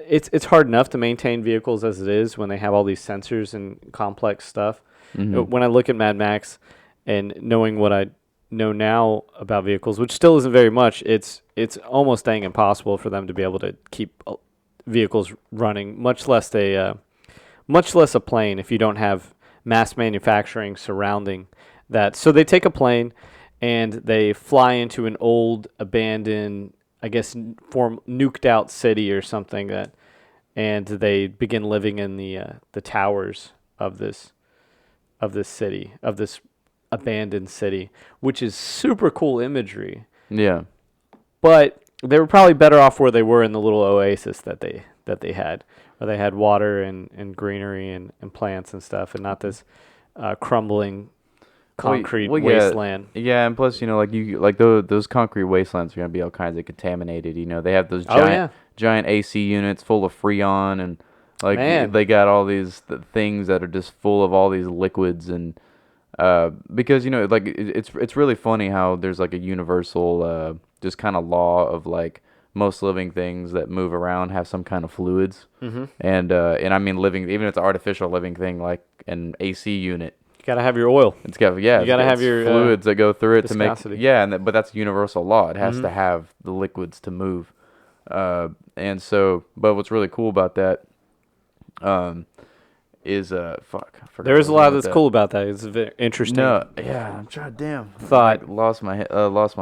S2: It's hard enough to maintain vehicles as it is when they have all these sensors and complex stuff. When I look at Mad Max and knowing what I know now about vehicles, which still isn't very much, it's almost dang impossible for them to be able to keep vehicles running, much less a plane if you don't have mass manufacturing surrounding that. So they take a plane and they fly into an old abandoned, I guess, nuked out city or something, and they begin living in the towers of this city, of this abandoned city, which is super cool imagery.
S1: Yeah.
S2: But they were probably better off where they were in the little oasis that they had, where they had water and greenery and plants and stuff, and not this crumbling concrete wasteland.
S1: Yeah, and plus, those concrete wastelands are gonna be all kinds of contaminated. They have those giant AC units full of Freon, and they got all these things that are just full of all these liquids, and because it's really funny how there's like a universal just kind of law of like most living things that move around have some kind of fluids, and I mean living, even if it's an artificial living thing like an AC unit.
S2: You gotta have your oil.
S1: It's got you gotta have your fluids that go through it
S2: viscosity.
S1: to make but that's a universal law. It has to have the liquids to move, and so but what's really cool about that is I forgot
S2: there is a lot that's cool about that. It's very interesting.
S1: No, yeah, I'm trying. Damn,
S2: thought
S1: lost my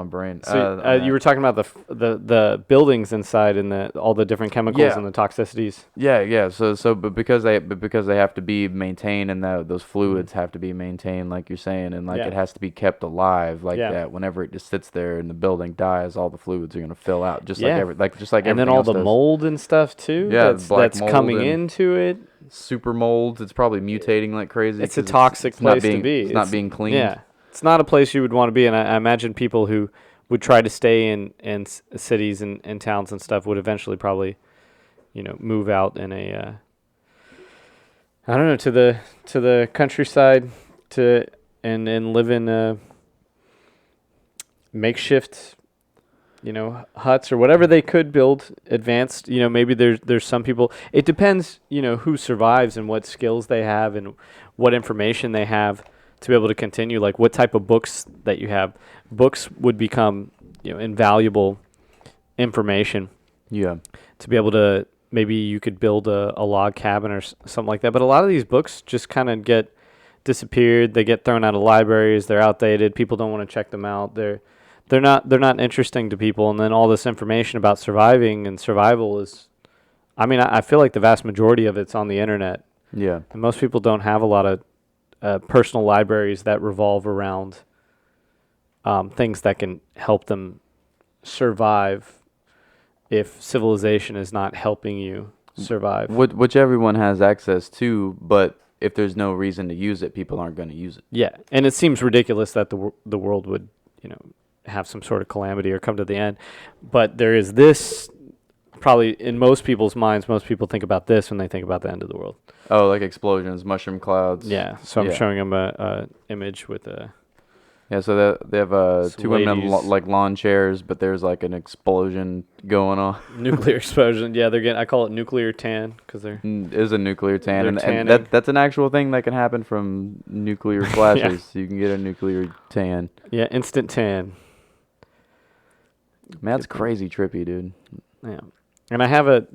S1: brain.
S2: So you were talking about the buildings inside and all the different chemicals and the toxicities.
S1: Yeah. So but because they have to be maintained, and those fluids have to be maintained, like you're saying, and it has to be kept alive like that. Whenever it just sits there and the building dies, all the fluids are gonna fill out, just like
S2: and then all the mold and stuff too.
S1: Yeah,
S2: that's coming into it.
S1: Super molds. It's probably mutating like crazy.
S2: It's a toxic place to be.
S1: It's not being cleaned.
S2: Yeah, it's not a place you would want to be. And I imagine people who would try to stay in cities and towns and stuff would eventually probably, move out in a, I don't know, to the countryside and live in a makeshift, huts or whatever they could build advanced. Maybe there's some people, it depends, who survives and what skills they have and what information they have to be able to continue, like what type of books that you have. Books would become, invaluable information.
S1: Yeah.
S2: To be able to, maybe you could build a log cabin or something like that. But a lot of these books just kind of get disappeared. They get thrown out of libraries. They're outdated. People don't want to check them out. They're not interesting to people, and then all this information about surviving and survival is, I feel like the vast majority of it's on the internet.
S1: Yeah.
S2: And most people don't have a lot of personal libraries that revolve around things that can help them survive if civilization is not helping you survive.
S1: Which everyone has access to, but if there's no reason to use it, people aren't going to use it.
S2: Yeah, and it seems ridiculous that the world would, have some sort of calamity or come to the end. But there is this, probably in most people's minds, most people think about this when they think about the end of the world.
S1: Oh, like explosions, mushroom clouds.
S2: Yeah, so I'm showing them a image with a...
S1: Yeah, so they have two women like lawn chairs, but there's like an explosion going on.
S2: Nuclear explosion. Yeah, I call it nuclear tan because they're...
S1: It is a nuclear tan, and that's an actual thing that can happen from nuclear flashes. You can get a nuclear tan.
S2: Yeah, instant tan.
S1: Man, that's crazy trippy, dude.
S2: Yeah, and I have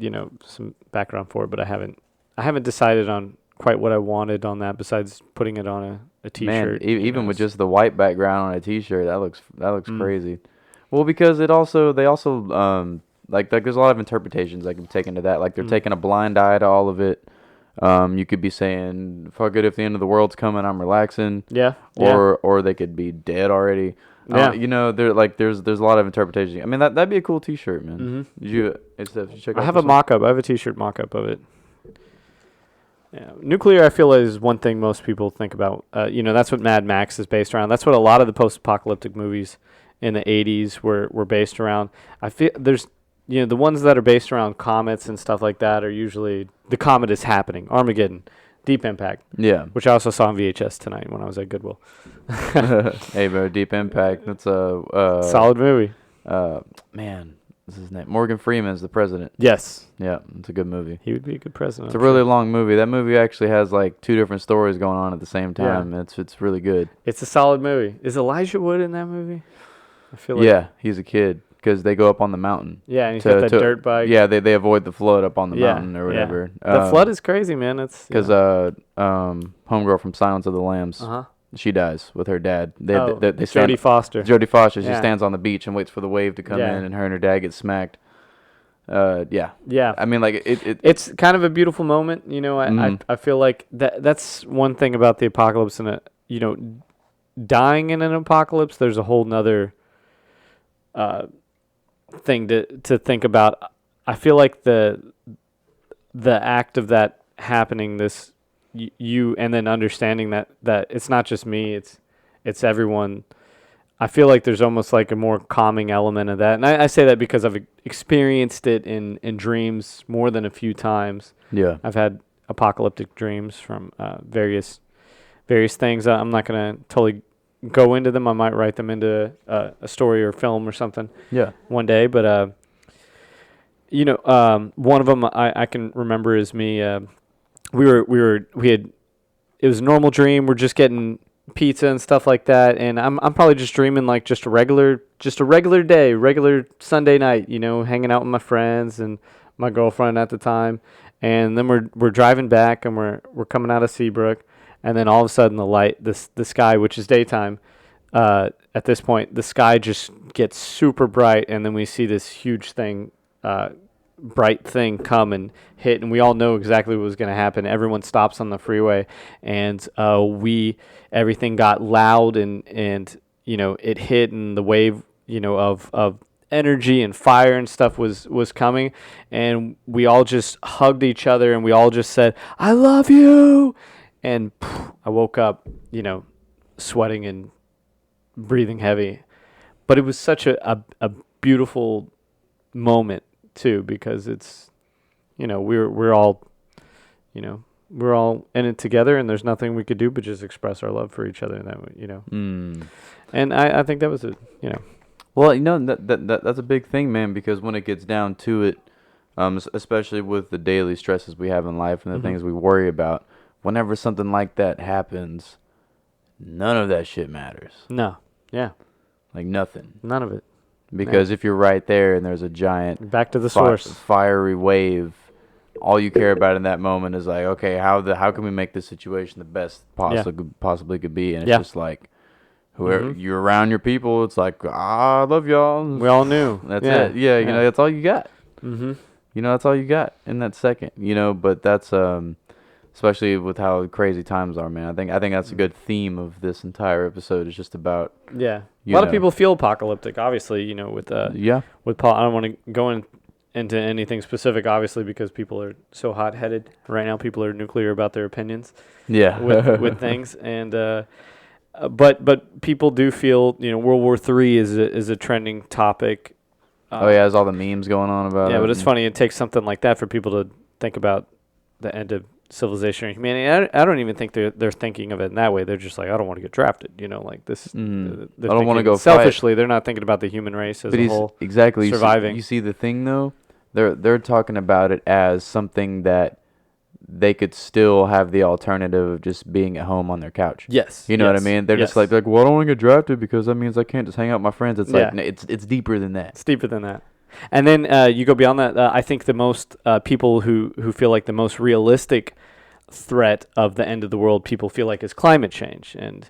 S2: some background for it, but I haven't decided on quite what I wanted on that besides putting it on a t-shirt.
S1: Man, even with just the white background on a t-shirt, that looks crazy. Well, because they also like there's a lot of interpretations that can be taken to that. Like they're taking a blind eye to all of it. You could be saying, "Fuck it, if the end of the world's coming, I'm relaxing."
S2: Yeah.
S1: Or they could be dead already.
S2: Yeah.
S1: You know, there's a lot of interpretation. I mean, that'd be a cool T-shirt, man. Did you check
S2: I
S1: out
S2: have
S1: this
S2: a
S1: one?
S2: mock-up. I have a T-shirt mock-up of it. Yeah, nuclear. I feel is one thing most people think about. That's what Mad Max is based around. That's what a lot of the post-apocalyptic movies in the '80s were based around. I feel there's, the ones that are based around comets and stuff like that are usually the comet is happening. Armageddon, Deep Impact,
S1: Yeah.
S2: which I also saw on VHS tonight when I was at Goodwill.
S1: Hey, bro, Deep Impact. That's a
S2: Solid movie.
S1: Man, what's his name? Morgan Freeman's the president.
S2: Yes,
S1: Yeah, it's a good movie.
S2: he would be a good president.
S1: It's a really long movie. That movie actually has like two different stories going on at the same
S2: Yeah.
S1: time. It's really good.
S2: It's a solid movie. Is Elijah Wood in that movie? I feel like
S1: Yeah, he's a kid because they go up on the mountain.
S2: Yeah, and he's got that dirt bike.
S1: Yeah, they avoid the flood up on the
S2: Yeah,
S1: mountain or
S2: yeah.
S1: whatever.
S2: The flood is crazy, man. It's
S1: because homegirl from Silence of the Lambs, she dies with her dad. They
S2: Jodie Foster.
S1: Jodie Foster. She
S2: Yeah.
S1: stands on the beach and waits for the wave to come
S2: Yeah.
S1: in, and her dad get smacked. Yeah.
S2: Yeah.
S1: I mean, like
S2: It's kind of a beautiful moment, I feel like that's one thing about the apocalypse, and dying in an apocalypse, there's a whole nother thing to think about. I feel like the act of that happening, this you and then understanding that it's not just me, it's everyone. I feel like there's almost like a more calming element of that. And I say that because I've experienced it in dreams more than a few times.
S1: Yeah.
S2: I've had apocalyptic dreams from various things. I'm not going to totally go into them. I might write them into a story or film or something
S1: Yeah.
S2: one day. But, one of them I can remember is me. It was a normal dream. We're just getting pizza and stuff like that, and I'm probably just dreaming like just a regular day, regular Sunday night, hanging out with my friends and my girlfriend at the time. And then we're driving back, and we're coming out of Seabrook, and then all of a sudden the sky, which is daytime at this point, the sky just gets super bright, and then we see this huge thing, bright thing come and hit, and we all know exactly what was going to happen. Everyone stops on the freeway, and everything got loud, and it hit, and the wave of energy and fire and stuff was coming, and we all just hugged each other, and we all just said, "I love you." And I woke up sweating and breathing heavy, but it was such a beautiful moment too, because it's we're all we're all in it together, and there's nothing we could do but just express our love for each other in that way, And I think that was
S1: Well, that's a big thing, man, because when it gets down to it, especially with the daily stresses we have in life and the things we worry about, whenever something like that happens, none of that shit matters.
S2: no, yeah,
S1: Like nothing.
S2: none of it.
S1: Because if you're right there and there's a giant
S2: Back to the source.
S1: fiery wave, all you care about in that moment is like, okay, how can we make this situation the best possibly could be? And it's just like, whoever you're around your people, it's like, I love y'all.
S2: We all knew.
S1: That's it. Yeah, that's all you got.
S2: Mm-hmm.
S1: That's all you got in that second. But that's especially with how crazy times are, man. I think that's a good theme of this entire episode. Is just about
S2: a lot of people feel apocalyptic, obviously. With Paul. I don't want to go into anything specific, obviously, because people are so hot-headed right now. People are nuclear about their opinions.
S1: Yeah,
S2: with things, and but people do feel World War III is a trending topic.
S1: there's all the memes going on about it.
S2: Yeah, but it's funny. It takes something like that for people to think about the end of civilization or humanity. I don't even think they're thinking of it in that way. They're just like, I don't want to get drafted. Like this.
S1: I don't want to go
S2: selfishly.
S1: fight.
S2: They're not thinking about the human race as
S1: But
S2: a whole.
S1: Exactly.
S2: Surviving.
S1: You see the thing though, they're talking about it as something that they could still have the alternative of just being at home on their couch.
S2: Yes.
S1: You know what I mean? They're just like, well, I don't want to get drafted because that means I can't just hang out with my friends. It's like, no, it's deeper than that.
S2: It's deeper than that. And then you go beyond that. I think the most people who feel like the most realistic threat of the end of the world, people feel like, is climate change. And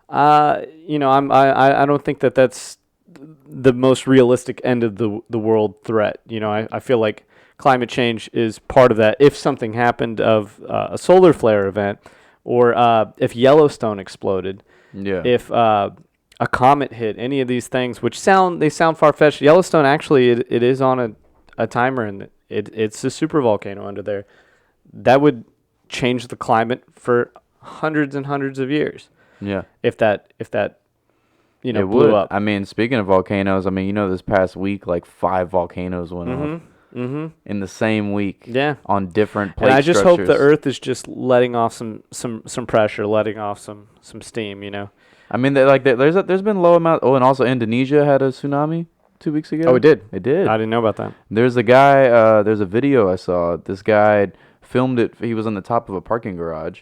S2: I don't think that's the most realistic end of the world threat. You know, I feel like climate change is part of that. If something happened of a solar flare event, or if Yellowstone exploded,
S1: Yeah.
S2: if a comet hit, any of these things, which sound far-fetched. Yellowstone, actually, it is on a timer, and it's a super volcano under there. That would change the climate for hundreds and hundreds of years.
S1: Yeah.
S2: If that
S1: It
S2: blew
S1: would.
S2: up.
S1: I mean, speaking of volcanoes, I mean, this past week, like 5 volcanoes went off in the same week.
S2: Yeah.
S1: On different plate
S2: And I just hope the
S1: structures.
S2: Earth is just letting off some pressure, letting off some steam.
S1: I mean, there's been low amount. Oh, and also Indonesia had a tsunami 2 weeks ago.
S2: Oh, it did.
S1: It did.
S2: I didn't know about that.
S1: There's a guy. There's a video I saw. This guy filmed it. He was on the top of a parking garage,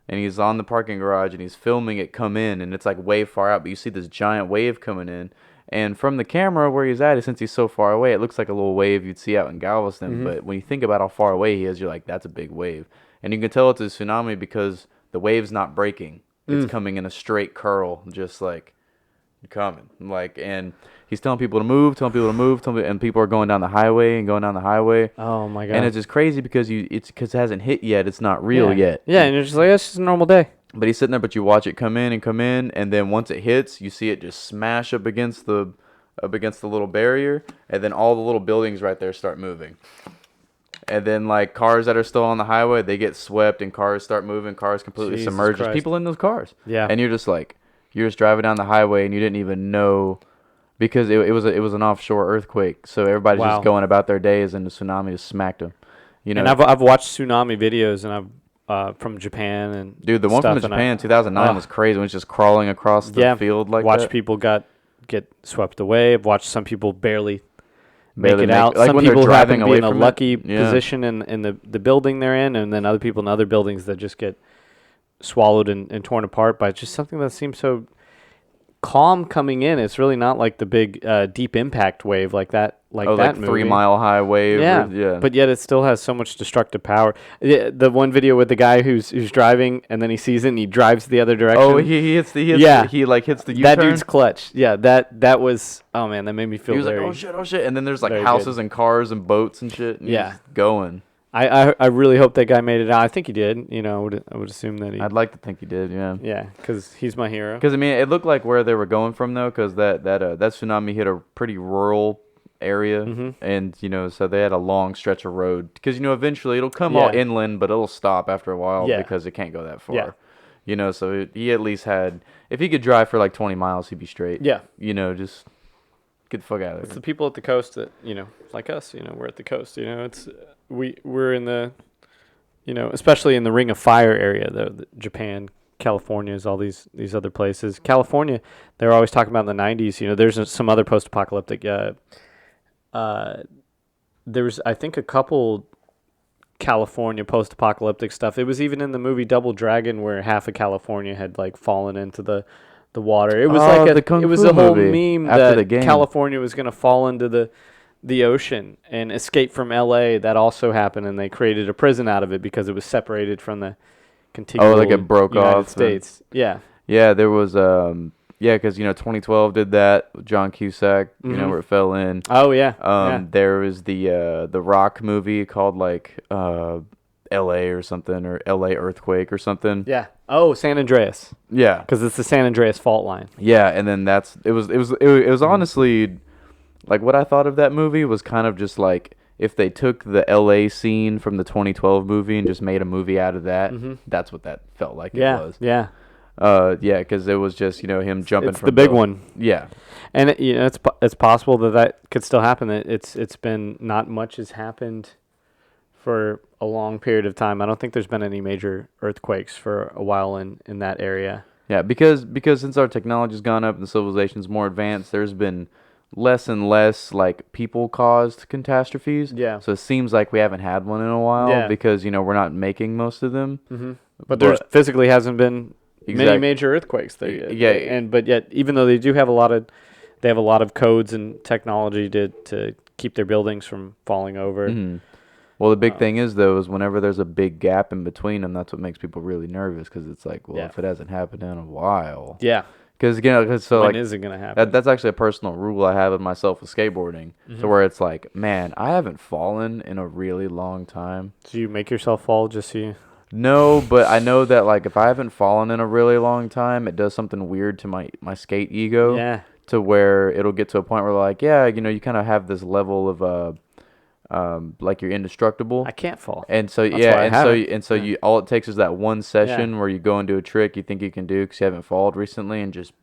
S1: and he's on the parking garage, and he's filming it come in, and it's like way far out, but you see this giant wave coming in, and from the camera where he's at, since he's so far away, it looks like a little wave you'd see out in Galveston. But when you think about how far away he is, you're like, that's a big wave, and you can tell it's a tsunami because the wave's not breaking. It's coming in a straight curl, just like coming. And he's telling people to move, and people are going down the highway.
S2: Oh my god.
S1: And it's just crazy because it hasn't hit yet. It's not real yet.
S2: Yeah, and you're just like, it's just a normal day.
S1: But he's sitting there, but you watch it come in, and then once it hits, you see it just smash up against the little barrier, and then all the little buildings right there start moving. And then, like, cars that are still on the highway, they get swept, and cars start moving. Cars completely
S2: Jesus
S1: submerged. There's
S2: Christ.
S1: people in those cars.
S2: Yeah.
S1: And you're just driving down the highway, and you didn't even know, because it was an offshore earthquake. So everybody's
S2: Wow.
S1: just going about their days, and the tsunami just smacked them.
S2: And I've watched tsunami videos, and I've from Japan and
S1: dude, the one
S2: stuff,
S1: from Japan, 2009, was crazy. When it's just crawling across the field like
S2: watched
S1: that.
S2: people get swept away. I've watched some people barely make it
S1: make-
S2: out.
S1: like
S2: Some
S1: when they're
S2: people happen
S1: driving
S2: to be
S1: away
S2: in a
S1: from it.
S2: lucky
S1: Yeah.
S2: position in the building they're in, and then other people in other buildings that just get swallowed and torn apart by just something that seems so calm coming in. It's really not like the big deep impact wave like that. Like that
S1: like
S2: movie.
S1: 3 Mile High wave.
S2: Yeah, but yet it still has so much destructive power. The one video with the guy who's driving, and then he sees it and he drives the other direction.
S1: Oh, he hits the
S2: Yeah.
S1: he like hits the U-turn.
S2: That dude's clutch. Yeah, that was. Oh man, that made me feel.
S1: He was
S2: very,
S1: like, oh shit, and then there's like
S2: very
S1: houses
S2: good.
S1: and cars and boats and shit. And
S2: Yeah.
S1: he's going.
S2: I really hope that guy made it out. I think he did. I would assume that he.
S1: I'd like to think he did, yeah.
S2: Yeah, because he's my hero.
S1: Because I mean, it looked like where they were going from though, because that tsunami hit a pretty rural area, and so they had a long stretch of road. Because eventually it'll come all
S2: Yeah.
S1: inland, but it'll stop after a while
S2: Yeah.
S1: because it can't go that far.
S2: Yeah.
S1: So he at least had, if he could drive for like 20 miles, he'd be straight.
S2: Yeah.
S1: Just get the fuck out of
S2: It's
S1: there.
S2: the people at the coast that like us. We're at the coast. It's we're in the, especially in the Ring of Fire area. The Japan, California, is all these other places. California, they're always talking about in the 90s. There's some other post-apocalyptic. There was, I think, a couple California post-apocalyptic stuff. It was even in the movie Double Dragon where half of California had like fallen into the water. It was
S1: the Kung
S2: it was
S1: Fu
S2: a whole
S1: movie
S2: meme
S1: after
S2: that
S1: the game.
S2: California was going to fall into the ocean and escape from LA. That also happened, and they created a prison out of it because it was separated from the contiguous
S1: like it broke
S2: United
S1: off and-
S2: States. Yeah.
S1: Yeah, there was because 2012 did that with John Cusack, where it fell in.
S2: Oh yeah.
S1: There was the Rock movie called like L.A. or something, or L.A. Earthquake or something.
S2: Yeah. Oh, San Andreas,
S1: Yeah,
S2: because it's the San Andreas fault line.
S1: yeah, and then it was honestly like what I thought of that movie was kind of just like if they took the L.A. scene from the 2012 movie and just made a movie out of that. That's what that felt like it
S2: Yeah.
S1: was.
S2: Yeah.
S1: Yeah, because it was just him jumping
S2: It's
S1: from
S2: the big one.
S1: Yeah.
S2: And it's possible that could still happen. It's been not much has happened for a long period of time. I don't think there's been any major earthquakes for a while in that area.
S1: Yeah, because since our technology's gone up and the civilization's more advanced, there's been less and less like people caused catastrophes.
S2: Yeah.
S1: So it seems like we haven't had one in a while
S2: Yeah.
S1: because we're not making most of them.
S2: But there physically hasn't been many
S1: Exact-
S2: major earthquakes there.
S1: Yeah.
S2: But yet, even though they do have a lot of codes and technology to keep their buildings from falling over.
S1: Well, the big thing is though is whenever there's a big gap in between them, that's what makes people really nervous because it's like, well,
S2: Yeah.
S1: if it hasn't happened in a while,
S2: Yeah.
S1: Because so
S2: When
S1: like
S2: is it gonna happen?
S1: that's actually a personal rule I have of myself with skateboarding.
S2: Mm-hmm.
S1: So where it's like, man, I haven't fallen in a really long time.
S2: Do you make yourself fall just so you?
S1: No, but I know that like if I haven't fallen in a really long time, it does something weird to my skate ego.
S2: Yeah.
S1: To where it'll get to a point where like, yeah, you kind of have this level of like you're indestructible.
S2: I can't fall.
S1: And so
S2: That's why I haven't.
S1: you all it takes is that one session where you go and do a trick you think you can do because you haven't fallen recently, and just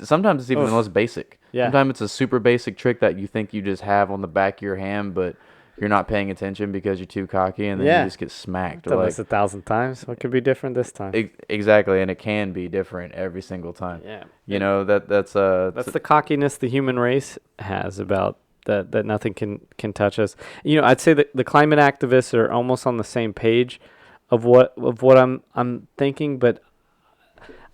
S1: sometimes it's even the most basic.
S2: Yeah.
S1: Sometimes it's a super basic trick that you think you just have on the back of your hand, but you're not paying attention because you're too cocky, and then you just get smacked.
S2: Done this 1,000 times. What could be different this time?
S1: Exactly, and it can be different every single time.
S2: Yeah.
S1: That's
S2: the cockiness the human race has about that nothing can touch us. I'd say that the climate activists are almost on the same page of what I'm thinking, but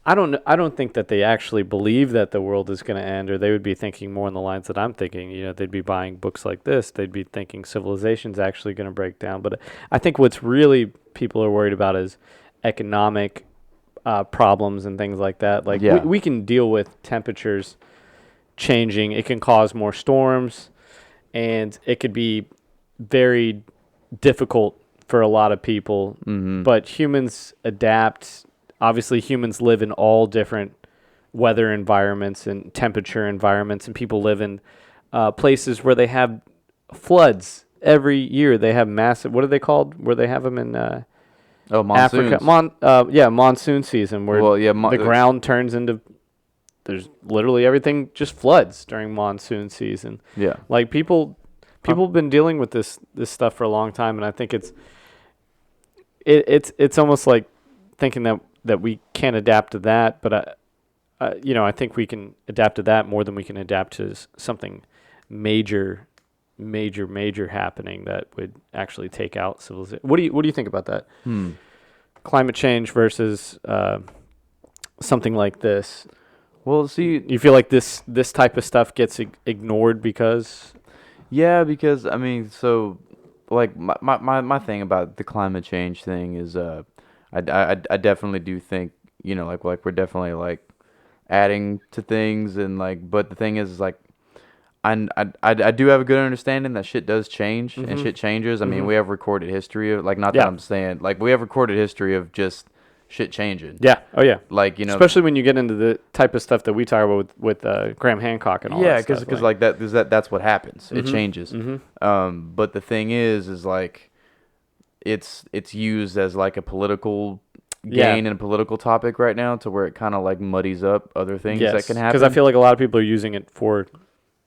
S2: I don't think that they actually believe that the world is going to end, or they would be thinking more in the lines that I'm thinking. They'd be buying books like this. They'd be thinking civilization's actually going to break down. But I think what's really people are worried about is economic problems and things like that. Like we can deal with temperatures changing. It can cause more storms, and it could be very difficult for a lot of people.
S1: Mm-hmm.
S2: But humans adapt. Obviously, humans live in all different weather environments and temperature environments, and people live in places where they have floods every year. They have massive, what are they called? Where they have them in
S1: monsoons.
S2: Africa. Monsoon season, where the ground turns into, there's literally everything just floods during monsoon season.
S1: Yeah.
S2: Like people have been dealing with this stuff for a long time, and I think it's almost like thinking that we can't adapt to that, but I think we can adapt to that more than we can adapt to something major happening that would actually take out civilization. What do you think about that? Climate change versus something like this.
S1: Well, see,
S2: you feel like this type of stuff gets ignored because?
S1: Yeah, because I mean, so like my thing about the climate change thing is I definitely do think, like we're definitely like adding to things, and like, but the thing is like I do have a good understanding that shit does change and shit changes. I mean, we have recorded history of like, not that I'm saying, like, we have recorded history of just shit changing.
S2: Yeah. Oh yeah.
S1: Like,
S2: especially when you get into the type of stuff that we talk about with Graham Hancock and all that stuff.
S1: Yeah, because like that's what happens. It changes. But the thing is like it's used as like a political gain and a political topic right now, to where it kind of like muddies up other things that can happen.
S2: Because I feel like a lot of people are using it for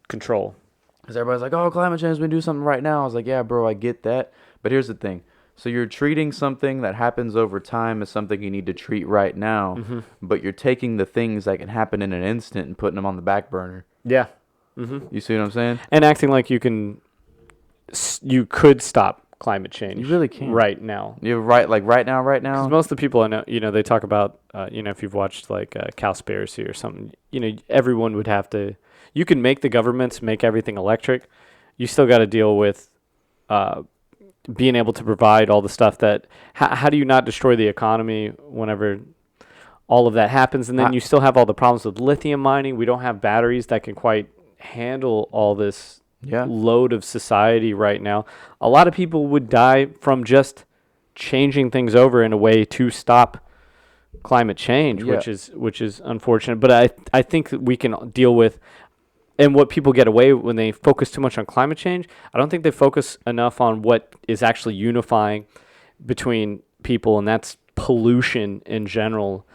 S2: control.
S1: Because everybody's like, oh, climate change, we do something right now. I was like, yeah, bro, I get that. But here's the thing. So you're treating something that happens over time as something you need to treat right now, but you're taking the things that can happen in an instant and putting them on the back burner.
S2: Yeah.
S1: You see what I'm saying?
S2: And acting like you could stop climate change.
S1: You really can.
S2: Right now.
S1: You're right, like right now. Because
S2: most of the people I know, they talk about, if you've watched like Cowspiracy or something, everyone would have to, you can make the governments make everything electric. You still got to deal with being able to provide all the stuff that, how do you not destroy the economy whenever all of that happens? And then you still have all the problems with lithium mining. We don't have batteries that can quite handle all this load of society right now. A lot of people would die from just changing things over in a way to stop climate change, which is unfortunate. But I think that we can deal with, and what people get away when they focus too much on climate change, I don't think they focus enough on what is actually unifying between people, and that's pollution in general,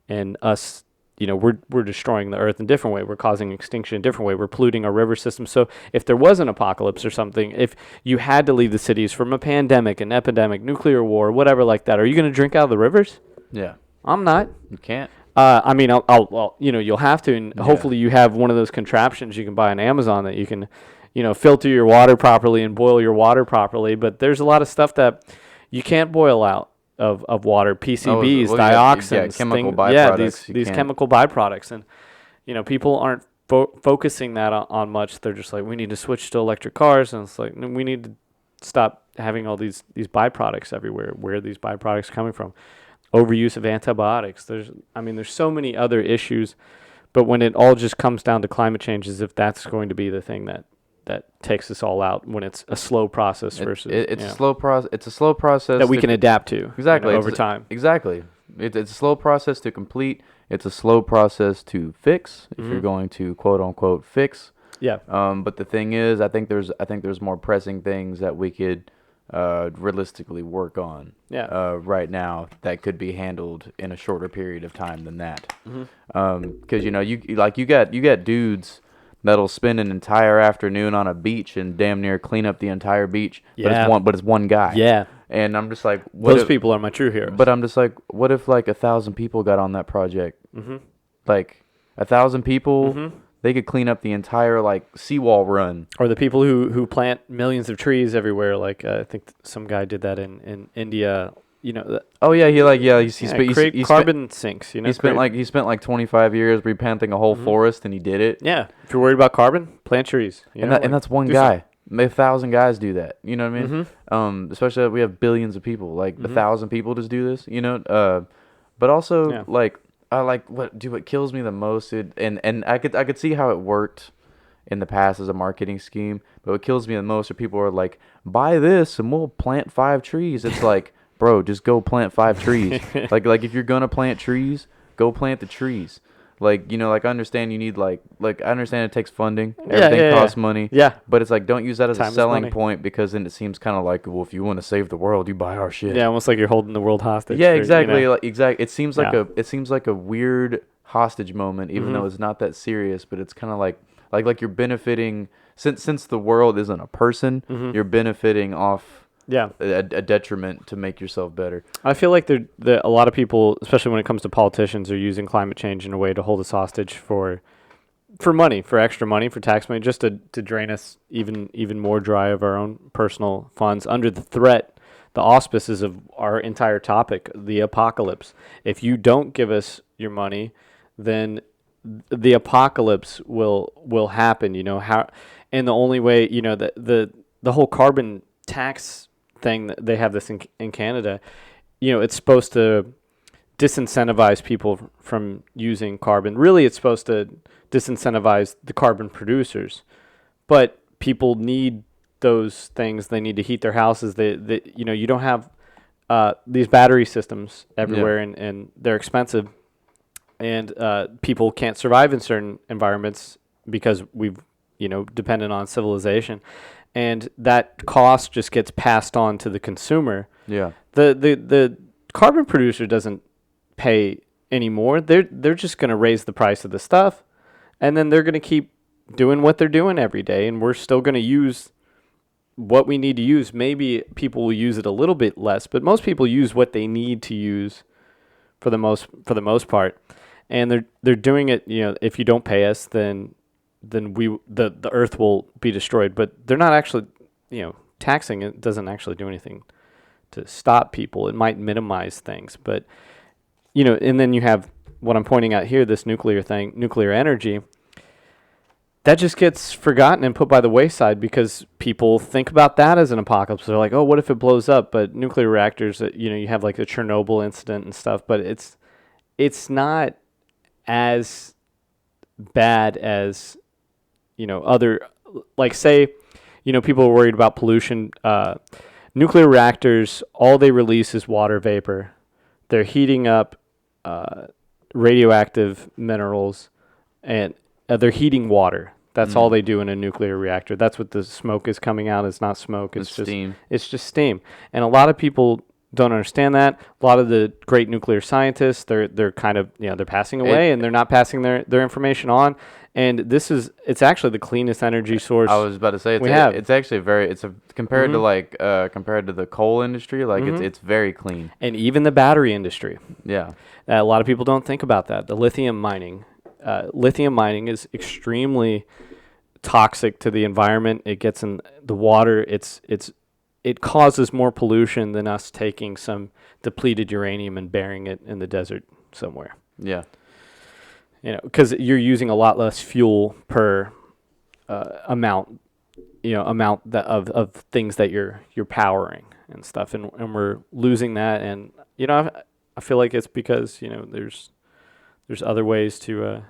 S2: and us. We're destroying the earth in a different way. We're causing extinction in a different way. We're polluting our river system. So if there was an apocalypse or something, if you had to leave the cities from a pandemic, an epidemic, nuclear war, whatever like that, are you going to drink out of the rivers?
S1: Yeah.
S2: I'm not.
S1: You can't.
S2: I mean, you'll have to, and hopefully you have one of those contraptions you can buy on Amazon that you can, filter your water properly and boil your water properly. But there's a lot of stuff that you can't boil out of water, PCBs, dioxins,
S1: chemical byproducts.
S2: These chemical byproducts, and people aren't focusing that on much. They're just like, we need to switch to electric cars, and it's like, we need to stop having all these byproducts everywhere. Where are these byproducts coming from? Overuse of antibiotics. There's so many other issues But when it all just comes down to climate change, as if that's going to be the thing that takes us all out, when it's a slow process versus
S1: it's a slow process. It's a slow process
S2: that we can adapt to
S1: exactly
S2: over time.
S1: Exactly, it's a slow process to complete. It's a slow process to fix if you're going to quote unquote fix.
S2: Yeah.
S1: But the thing is, I think there's more pressing things that we could realistically work on right now that could be handled in a shorter period of time than that. Because you got dudes that'll spend an entire afternoon on a beach and damn near clean up the entire beach.
S2: Yeah.
S1: But it's one guy.
S2: Yeah.
S1: And I'm just like,
S2: those people are my true heroes.
S1: But I'm just like, what if like 1,000 people got on that project? Like 1,000 people, they could clean up the entire like seawall run.
S2: Or the people who plant millions of trees everywhere. Like I think some guy did that in India. You know.
S1: He
S2: carbon sinks. You know.
S1: He spent like 25 years replanting a whole forest, and he did it.
S2: Yeah. If you're worried about carbon, plant trees.
S1: And that's one guy. 1,000 guys do that. You know what I mean? Especially that we have billions of people. Like 1,000 people just do this. You know. But also like I like what kills me the most. And I could see how it worked in the past as a marketing scheme. But what kills me the most are people who are like, buy this and we'll plant 5 trees. It's like, bro, just go plant 5 trees. like if you're gonna plant trees, go plant the trees. Like, you know, like I understand you need like I understand it takes funding. Everything costs money.
S2: Yeah.
S1: But it's like, don't use that as
S2: Time
S1: a
S2: is
S1: selling
S2: money.
S1: point, because then it seems kind of like, well, if you want to save the world, you buy our shit.
S2: Yeah, almost like you're holding the world hostage.
S1: Yeah,
S2: for,
S1: exactly.
S2: you know.
S1: It seems like a weird hostage moment, even though it's not that serious. But it's kind of like you're benefiting since the world isn't a person. You're benefiting off a detriment to make yourself better.
S2: I feel like a lot of people, especially when it comes to politicians, are using climate change in a way to hold us hostage for money, for extra money, for tax money, just to drain us even more dry of our own personal funds under the threat, the auspices of our entire topic, the apocalypse. If you don't give us your money, then the apocalypse will happen. You know how, and the only way, you know, the whole carbon tax thing, that they have this in Canada, you know, it's supposed to disincentivize people from using carbon. Really, it's supposed to disincentivize the carbon producers, but people need those things. They need to heat their houses. They you know, you don't have these battery systems everywhere, and they're expensive, and people can't survive in certain environments because we've, you know, dependent on civilization. And that cost just gets passed on to the consumer.
S1: Yeah.
S2: The carbon producer doesn't pay anymore. They're just going to raise the price of the stuff, and then they're going to keep doing what they're doing every day, and we're still going to use what we need to use. Maybe people will use it a little bit less, but most people use what they need to use for the most part. And they're doing it, you know, if you don't pay us, then the earth will be destroyed. But they're not actually, you know, taxing it doesn't actually do anything to stop people. It might minimize things, but, you know, and then you have what I'm pointing out here, this nuclear thing, nuclear energy, that just gets forgotten and put by the wayside because people think about that as an apocalypse. They're like, oh, what if it blows up? But nuclear reactors, you know, you have like the Chernobyl incident and stuff, but it's not as bad as, you know, other, like, say, you know, people are worried about pollution. Nuclear reactors, all they release is water vapor. They're heating up radioactive minerals, and they're heating water. That's all they do in a nuclear reactor. That's what the smoke is coming out. It's not smoke. It's just steam. It's just steam. And a lot of people don't understand that. A lot of the great nuclear scientists, they're kind of, you know, they're passing away, and they're not passing their information on. And it's actually the cleanest energy source.
S1: I was about to say it's actually compared to like compared to the coal industry, like it's very clean.
S2: And even the battery industry.
S1: Yeah.
S2: A lot of people don't think about that. The lithium mining. Lithium mining is extremely toxic to the environment. It gets in the water. It causes more pollution than us taking some depleted uranium and burying it in the desert somewhere.
S1: Yeah.
S2: You know, because you're using a lot less fuel per amount of things that you're powering and stuff, and we're losing that. And you know, I feel like it's because, you know, there's other ways to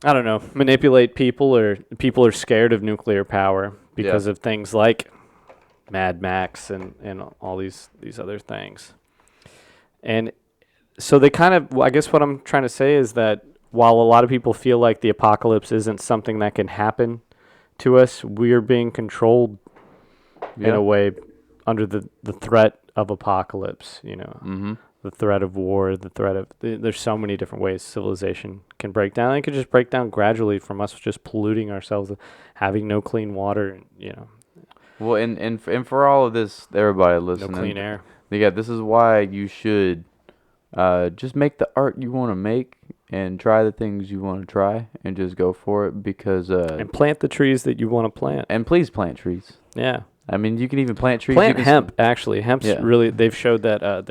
S2: I don't know, manipulate people, or people are scared of nuclear power because of things like Mad Max and all these other things. And so they kind of, I guess what I'm trying to say is that while a lot of people feel like the apocalypse isn't something that can happen to us, we're being controlled in a way under the threat of apocalypse, the threat of war, the threat of, there's so many different ways civilization can break down. It could just break down gradually from us just polluting ourselves, having no clean water,
S1: Well, and for all of this, everybody listening,
S2: no clean air.
S1: Yeah, this is why you should just make the art you want to make and try the things you want to try and just go for it because
S2: and plant the trees that you want to plant.
S1: And please plant trees.
S2: Yeah.
S1: I mean, you can even plant trees.
S2: Plant hemp, actually. Hemp's
S1: Yeah.
S2: really, they've showed that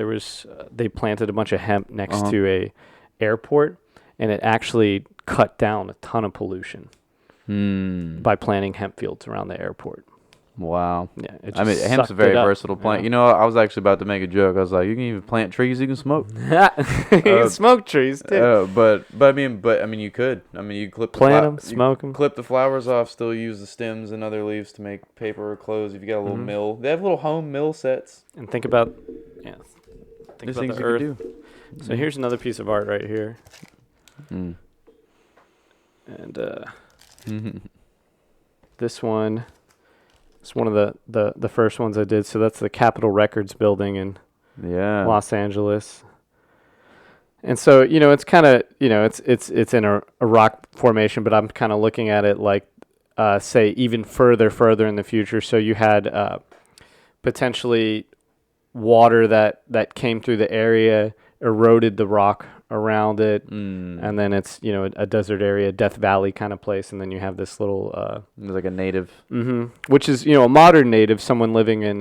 S2: they planted a bunch of hemp next to a airport, and it actually cut down a ton of pollution by planting hemp fields around the airport.
S1: Wow.
S2: Yeah.
S1: I mean, hemp's a very versatile plant. You know, I was actually about to make a joke. I was like, you can even plant trees you can smoke.
S2: You can smoke trees, too.
S1: But I mean, you could. I mean, you clip
S2: plant them, smoke them.
S1: Clip the flowers off, still use the stems and other leaves to make paper or clothes. If you got a little mill. They have little home mill sets.
S2: And think about,
S1: There's
S2: about
S1: things
S2: the
S1: you
S2: earth.
S1: can do.
S2: So here's another piece of art right here. And this one... It's one of the first ones I did. So that's the Capitol Records building in Los Angeles. And so, it's kind of, it's in a rock formation, but I'm kind of looking at it like, say, even further in the future. So you had potentially water that came through the area, eroded the rock around it, and then it's a desert area, Death Valley kind of place, and then you have this little
S1: it's like a native,
S2: which is a modern native, someone living in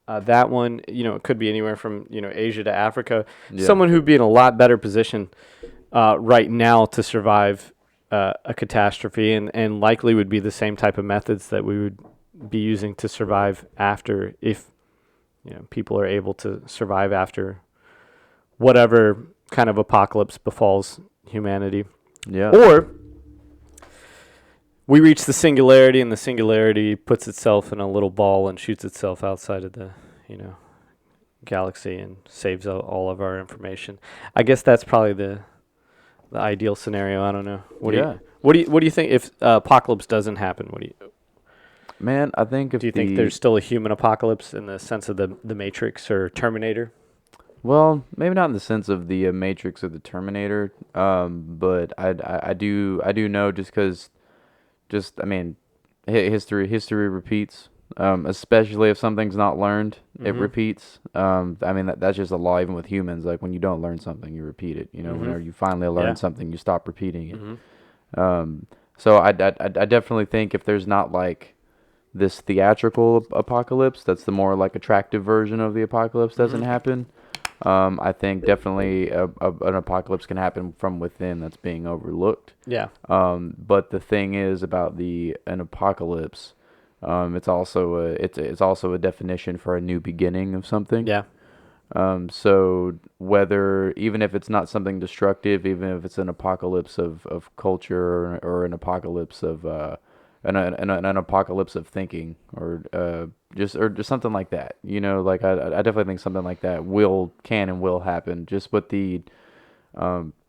S2: that one. It could be anywhere from Asia to Africa, someone who'd be in a lot better position right now to survive a catastrophe, and likely would be the same type of methods that we would be using to survive after, if people are able to survive after whatever kind of apocalypse befalls humanity.
S1: Yeah.
S2: Or we reach the singularity, and the singularity puts itself in a little ball and shoots itself outside of the, galaxy and saves all of our information. I guess that's probably the ideal scenario. I don't know. What do you think if apocalypse doesn't happen?
S1: Man, I think
S2: do you think there's still a human apocalypse in the sense of the Matrix or Terminator?
S1: Well, maybe not in the sense of the Matrix or the Terminator, but I do know just I mean, history repeats, especially if something's not learned, it repeats. I mean, that's just a law even with humans. Like when you don't learn something, you repeat it. Whenever you finally learn something, you stop repeating it. So I definitely think if there's not like this theatrical apocalypse, that's the more like attractive version of the apocalypse doesn't happen. I think definitely an apocalypse can happen from within that's being overlooked.
S2: Yeah.
S1: But the thing is about an apocalypse, it's also a definition for a new beginning of something.
S2: Yeah.
S1: So whether even if it's not something destructive, even if it's an apocalypse of culture or an apocalypse of an apocalypse of thinking or just something like that, like I definitely think something like that can and will happen. Just with the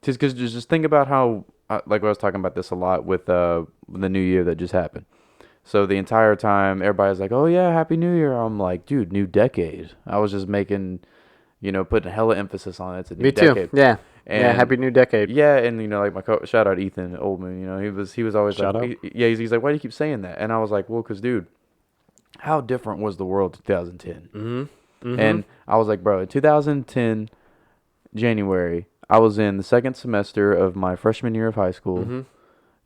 S1: just think about how like I was talking about this a lot with the new year that just happened. So the entire time everybody's like, oh yeah, happy new year. I'm like, dude, new decade. I was just making putting hella emphasis on it. It's a new decade.
S2: Me too. Yeah.
S1: And
S2: happy new decade.
S1: Yeah, and like my shout out Ethan Oldman. He was always
S2: shout
S1: like, he's like, why do you keep saying that? And I was like, well, because dude, how different was the world in 2010? And I was like, bro, in 2010 January, I was in the second semester of my freshman year of high school.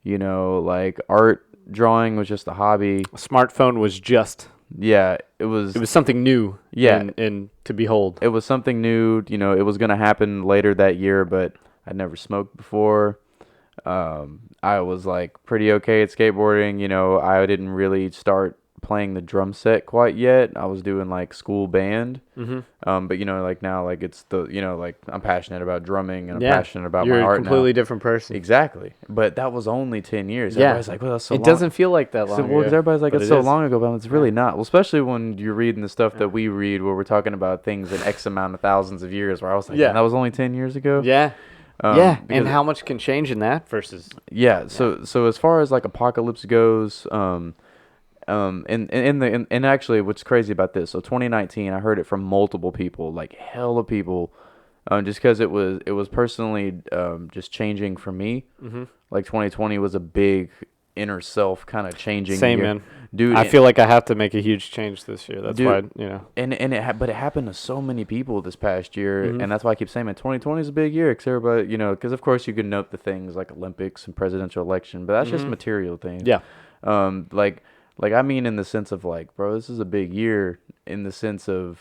S1: Like art drawing was just a hobby.
S2: A smartphone was just.
S1: Yeah, it was
S2: something new.
S1: Yeah,
S2: and to behold,
S1: it was something new. It was gonna happen later that year, but I'd never smoked before. I was like pretty okay at skateboarding. I didn't really start playing the drum set quite yet. I was doing like school band. But like now, like it's the like I'm passionate about drumming and I'm passionate about
S2: You're
S1: my art
S2: a completely
S1: now.
S2: different person.
S1: Exactly. But that was only 10 years.
S2: Yeah.
S1: Everybody's like, well, that's so long.
S2: It doesn't feel like that long
S1: So,
S2: ago.
S1: well, because everybody's like,
S2: but
S1: it's
S2: it
S1: so
S2: is.
S1: long ago, but it's really not. Well, especially when you're reading the stuff that we read where we're talking about things in X amount of thousands of years, where I was like, man, that was only 10 years ago.
S2: Yeah.
S1: Because-
S2: and how much can change in that versus
S1: So as far as like Apocalypse goes, and actually, what's crazy about this? So 2019, I heard it from multiple people, like hella people, just because it was personally just changing for me. Like 2020 was a big inner self kind of changing.
S2: Same,
S1: year.
S2: man.
S1: Dude,
S2: I feel like I have to make a huge change this year. That's why,
S1: but it happened to so many people this past year, and that's why I keep saying, man, 2020 is a big year, because everybody, because of course you can note the things like Olympics and presidential election, but that's just material things.
S2: Yeah.
S1: Like I mean, in the sense of like, bro, this is a big year in the sense of,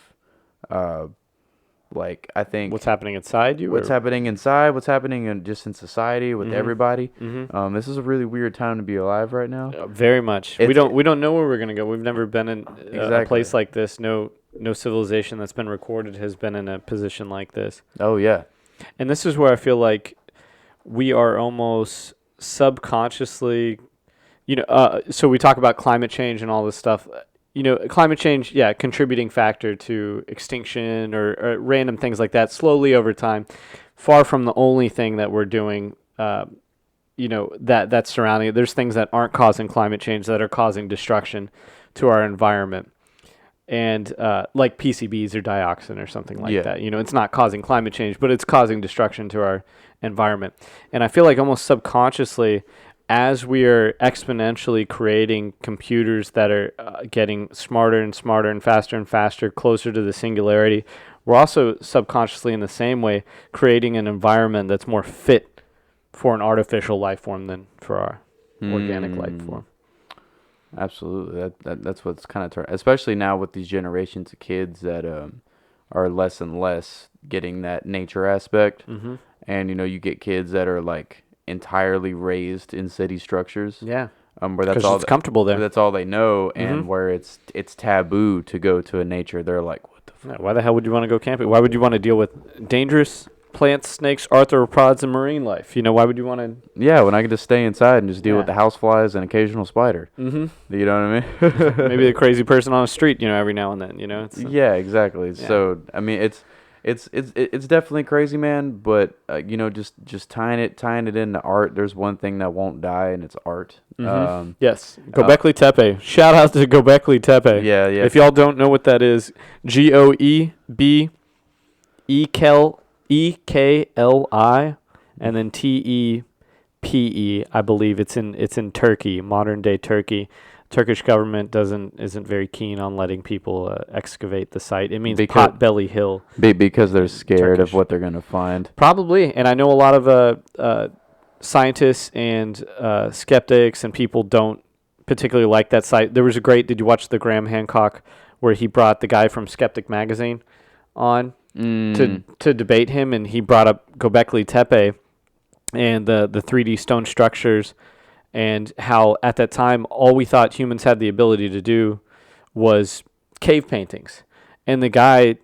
S1: like I think
S2: what's happening inside you.
S1: What's happening inside, what's happening in society with everybody. This is a really weird time to be alive right now.
S2: Very much. We don't know where we're gonna go. We've never been in a place like this. No civilization that's been recorded has been in a position like this.
S1: Oh yeah.
S2: And this is where I feel like we are almost subconsciously, so we talk about climate change and all this stuff. Climate change, contributing factor to extinction or random things like that slowly over time. Far from the only thing that we're doing, that's surrounding it. There's things that aren't causing climate change that are causing destruction to our environment. And like PCBs or dioxin or something like that. It's not causing climate change, but it's causing destruction to our environment. And I feel like almost subconsciously, as we are exponentially creating computers that are getting smarter and smarter and faster, closer to the singularity, we're also subconsciously in the same way creating an environment that's more fit for an artificial life form than for our organic life form.
S1: Absolutely. That's what's kind of especially now with these generations of kids that are less and less getting that nature aspect. And you get kids that are like entirely raised in city structures.
S2: Yeah.
S1: Where that's all
S2: it's comfortable there.
S1: That's all they know, and where it's taboo to go to a nature. They're like, what the fuck?
S2: Why the hell would you want to go camping? Why would you want to deal with dangerous plants, snakes, arthropods, and marine life? Why would you want to?
S1: Yeah, when I can just stay inside and just deal with the houseflies and occasional spider. You know what I mean?
S2: Maybe a crazy person on the street, every now and then.
S1: Yeah, exactly. Yeah. So I mean, it's definitely crazy, man. But just tying it into art. There's one thing that won't die, and it's art.
S2: Yes, Göbekli Tepe. Shout out to Göbekli Tepe.
S1: Yeah.
S2: If y'all don't know what that is, GOEBEKLI, and then TEPE. I believe it's in Turkey, modern day Turkey. Turkish government isn't very keen on letting people excavate the site. It means Potbelly Hill.
S1: Because they're scared of what they're gonna find.
S2: Probably, and I know a lot of scientists and skeptics and people don't particularly like that site. There was did you watch the Graham Hancock where he brought the guy from Skeptic Magazine on to debate him, and he brought up Göbekli Tepe and the 3D stone structures, and how at that time all we thought humans had the ability to do was cave paintings. And the guy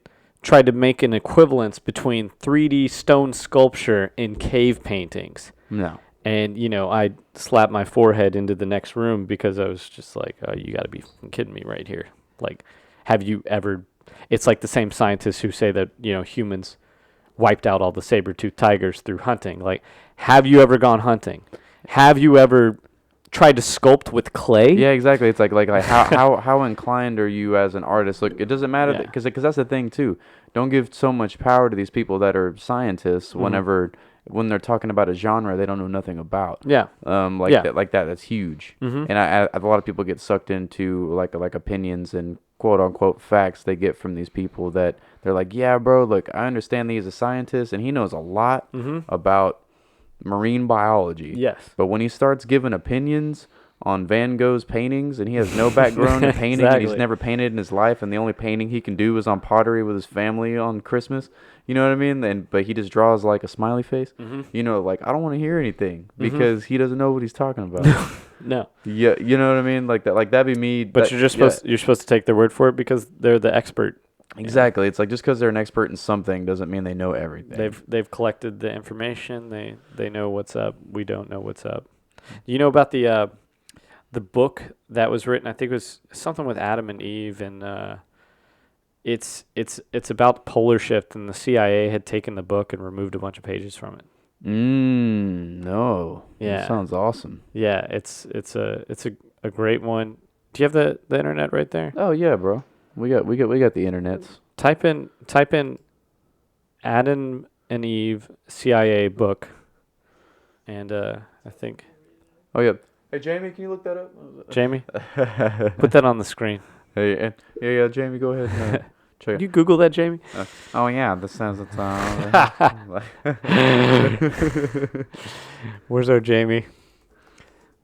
S2: tried to make an equivalence between 3D stone sculpture and cave paintings.
S1: No.
S2: And, I slapped my forehead into the next room because I was just like, oh, you got to be kidding me right here. Like, have you ever... It's like the same scientists who say that, humans wiped out all the saber-toothed tigers through hunting. Like, have you ever gone hunting? Have you ever tried to sculpt with clay?
S1: Yeah, exactly. It's like how inclined are you as an artist? Look, it doesn't matter because that's the thing too. Don't give so much power to these people that are scientists when they're talking about a genre they don't know nothing about.
S2: Yeah.
S1: That's huge. And a lot of people get sucked into like opinions and quote unquote facts they get from these people that they're like, yeah, bro, look, I understand that he's a scientist and he knows a lot about marine biology.
S2: Yes.
S1: But when he starts giving opinions on Van Gogh's paintings, and he has no background in painting, and he's
S2: Exactly.
S1: never painted in his life, and the only painting he can do is on pottery with his family on Christmas. You know what I mean? And but he just draws like a smiley face. You know, like I don't want to hear anything because he doesn't know what he's talking about.
S2: No.
S1: Yeah, you know what I mean? Like that. Like that'd be me.
S2: But you're just supposed to take their word for it because they're the expert.
S1: Exactly. It's like just because they're an expert in something doesn't mean they know everything.
S2: They've collected the information. They know what's up. We don't know what's up. You know about the book that was written? I think it was something with Adam and Eve, and it's about polar shift, and the CIA had taken the book and removed a bunch of pages from it.
S1: No.
S2: Yeah.
S1: That sounds awesome.
S2: Yeah, it's a great one. Do you have the internet right there?
S1: Oh yeah, bro. We got the internets.
S2: Type in Adam and Eve CIA book, and I think.
S1: Oh yeah. Hey Jamie, can you look that up?
S2: Jamie, put that on the screen.
S1: Hey, yeah, Jamie, go ahead. And, check
S2: Can you Google that, Jamie?
S1: oh yeah, this sounds it's
S2: Where's our Jamie?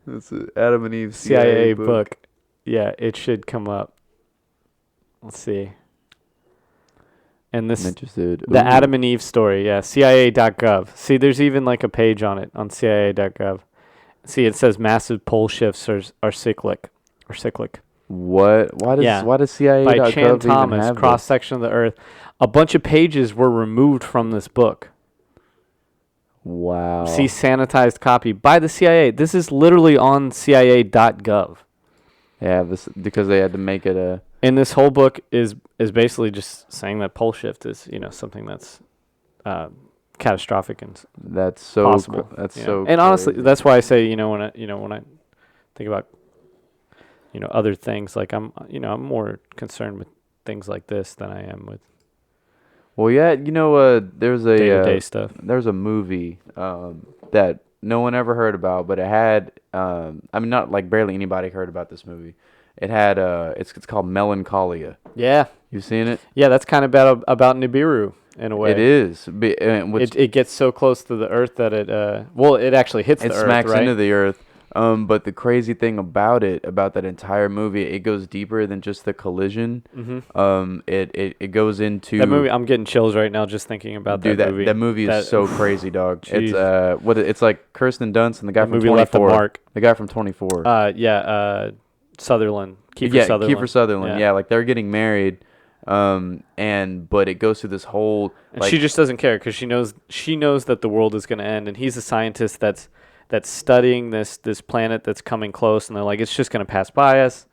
S1: It's Adam and Eve
S2: CIA book. Yeah, it should come up. Let's see. And
S1: I'm interested.
S2: the Adam and Eve story, yeah, CIA.gov. See, there's even like a page on it on CIA.gov. See, it says massive pole shifts are cyclic.
S1: What? Why does CIA.gov
S2: By Chan
S1: even
S2: Thomas,
S1: have
S2: Cross
S1: this?
S2: Section of the Earth. A bunch of pages were removed from this book.
S1: Wow.
S2: See, sanitized copy by the CIA. This is literally on CIA.gov.
S1: Yeah, this because they had to make it a.
S2: And this whole book is basically just saying that pole shift is, something that's catastrophic and
S1: That's so.
S2: possible.
S1: That's
S2: you
S1: so.
S2: know. And honestly,
S1: crazy.
S2: that's why I say, when I think about, other things, like I'm more concerned with things like this than I am with
S1: Well, yeah, there's a
S2: day-to-day stuff.
S1: there's a movie that no one ever heard about, but it had not like barely anybody heard about this movie. It had it's called Melancholia.
S2: Yeah.
S1: You've seen it?
S2: Yeah, that's kind of about Nibiru in a way.
S1: It is.
S2: It gets so close to the Earth that it actually hits the Earth,
S1: smacks
S2: right?
S1: into the Earth. But the crazy thing about that entire movie, it goes deeper than just the collision.
S2: Mm-hmm.
S1: It goes into
S2: that movie. I'm getting chills right now just thinking about that movie.
S1: That movie is so crazy, dog.
S2: Geez.
S1: It's like Kirsten Dunst and the guy
S2: That
S1: from
S2: movie
S1: 24.
S2: left a mark.
S1: The guy from 24.
S2: Sutherland. Kiefer
S1: Sutherland. Yeah, like they're getting married. But it goes through this whole.
S2: And she just doesn't care because she knows that the world is going to end, and he's a scientist that's studying this planet that's coming close, and they're like, it's just going to pass by us.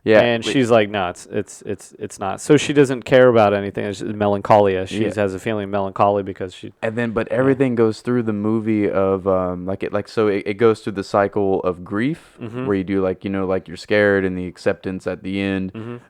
S2: Yeah, and she's like, no, it's not. So she doesn't care about anything. It's just melancholia. She has a feeling of melancholy because she.
S1: And then, but everything goes through the movie of it goes through the cycle of grief, where you do like you're scared and the acceptance at the end.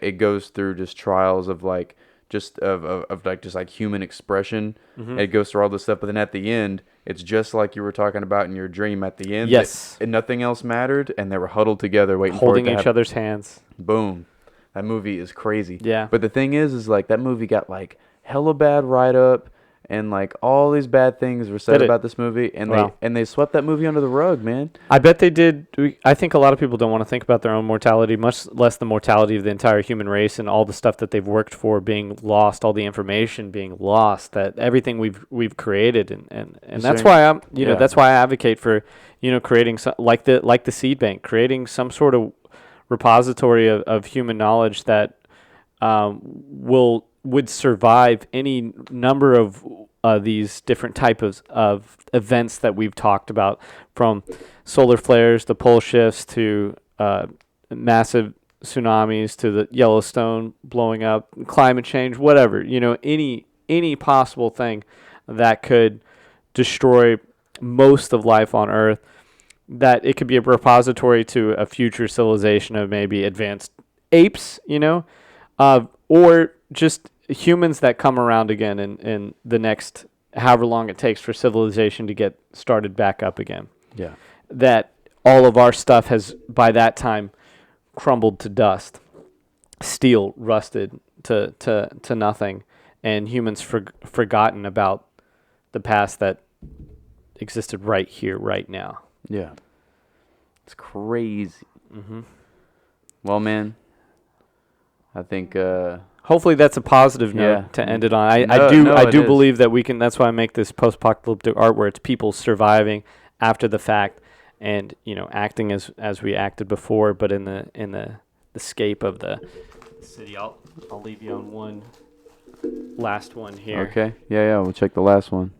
S1: It goes through just trials of like just of human expression. It goes through all this stuff, but then at the end, it's just like you were talking about in your dream at the end.
S2: Yes.
S1: And nothing else mattered, and they were huddled together waiting
S2: holding
S1: for it to
S2: each other's hands.
S1: Boom. That movie is crazy.
S2: Yeah.
S1: But the thing is like that movie got like hella bad write-up, and like all these bad things were said about this movie, and they swept that movie under the rug, man.
S2: I bet they did. I think a lot of people don't want to think about their own mortality, much less the mortality of the entire human race and all the stuff that they've worked for being lost, all the information being lost, that everything we've created, and that's why I'm that's why I advocate for creating like the seed bank, creating some sort of repository of human knowledge that would survive any number of these different types of events that we've talked about, from solar flares to pole shifts to massive tsunamis to the Yellowstone blowing up, climate change, whatever, any possible thing that could destroy most of life on Earth, that it could be a repository to a future civilization of maybe advanced apes, or just humans that come around again in the next however long it takes for civilization to get started back up again.
S1: Yeah.
S2: That all of our stuff has by that time crumbled to dust, steel rusted to nothing, and humans forgotten about the past that existed right here, right now.
S1: Yeah. It's crazy.
S2: Mm-hmm.
S1: Well, man, I think
S2: Hopefully that's a positive note to end it on. I do believe that we can. That's why I make this post-apocalyptic art where it's people surviving after the fact, and acting as we acted before, but in the escape of the city. I'll leave you on one last one here.
S1: Okay. Yeah. We'll check the last one.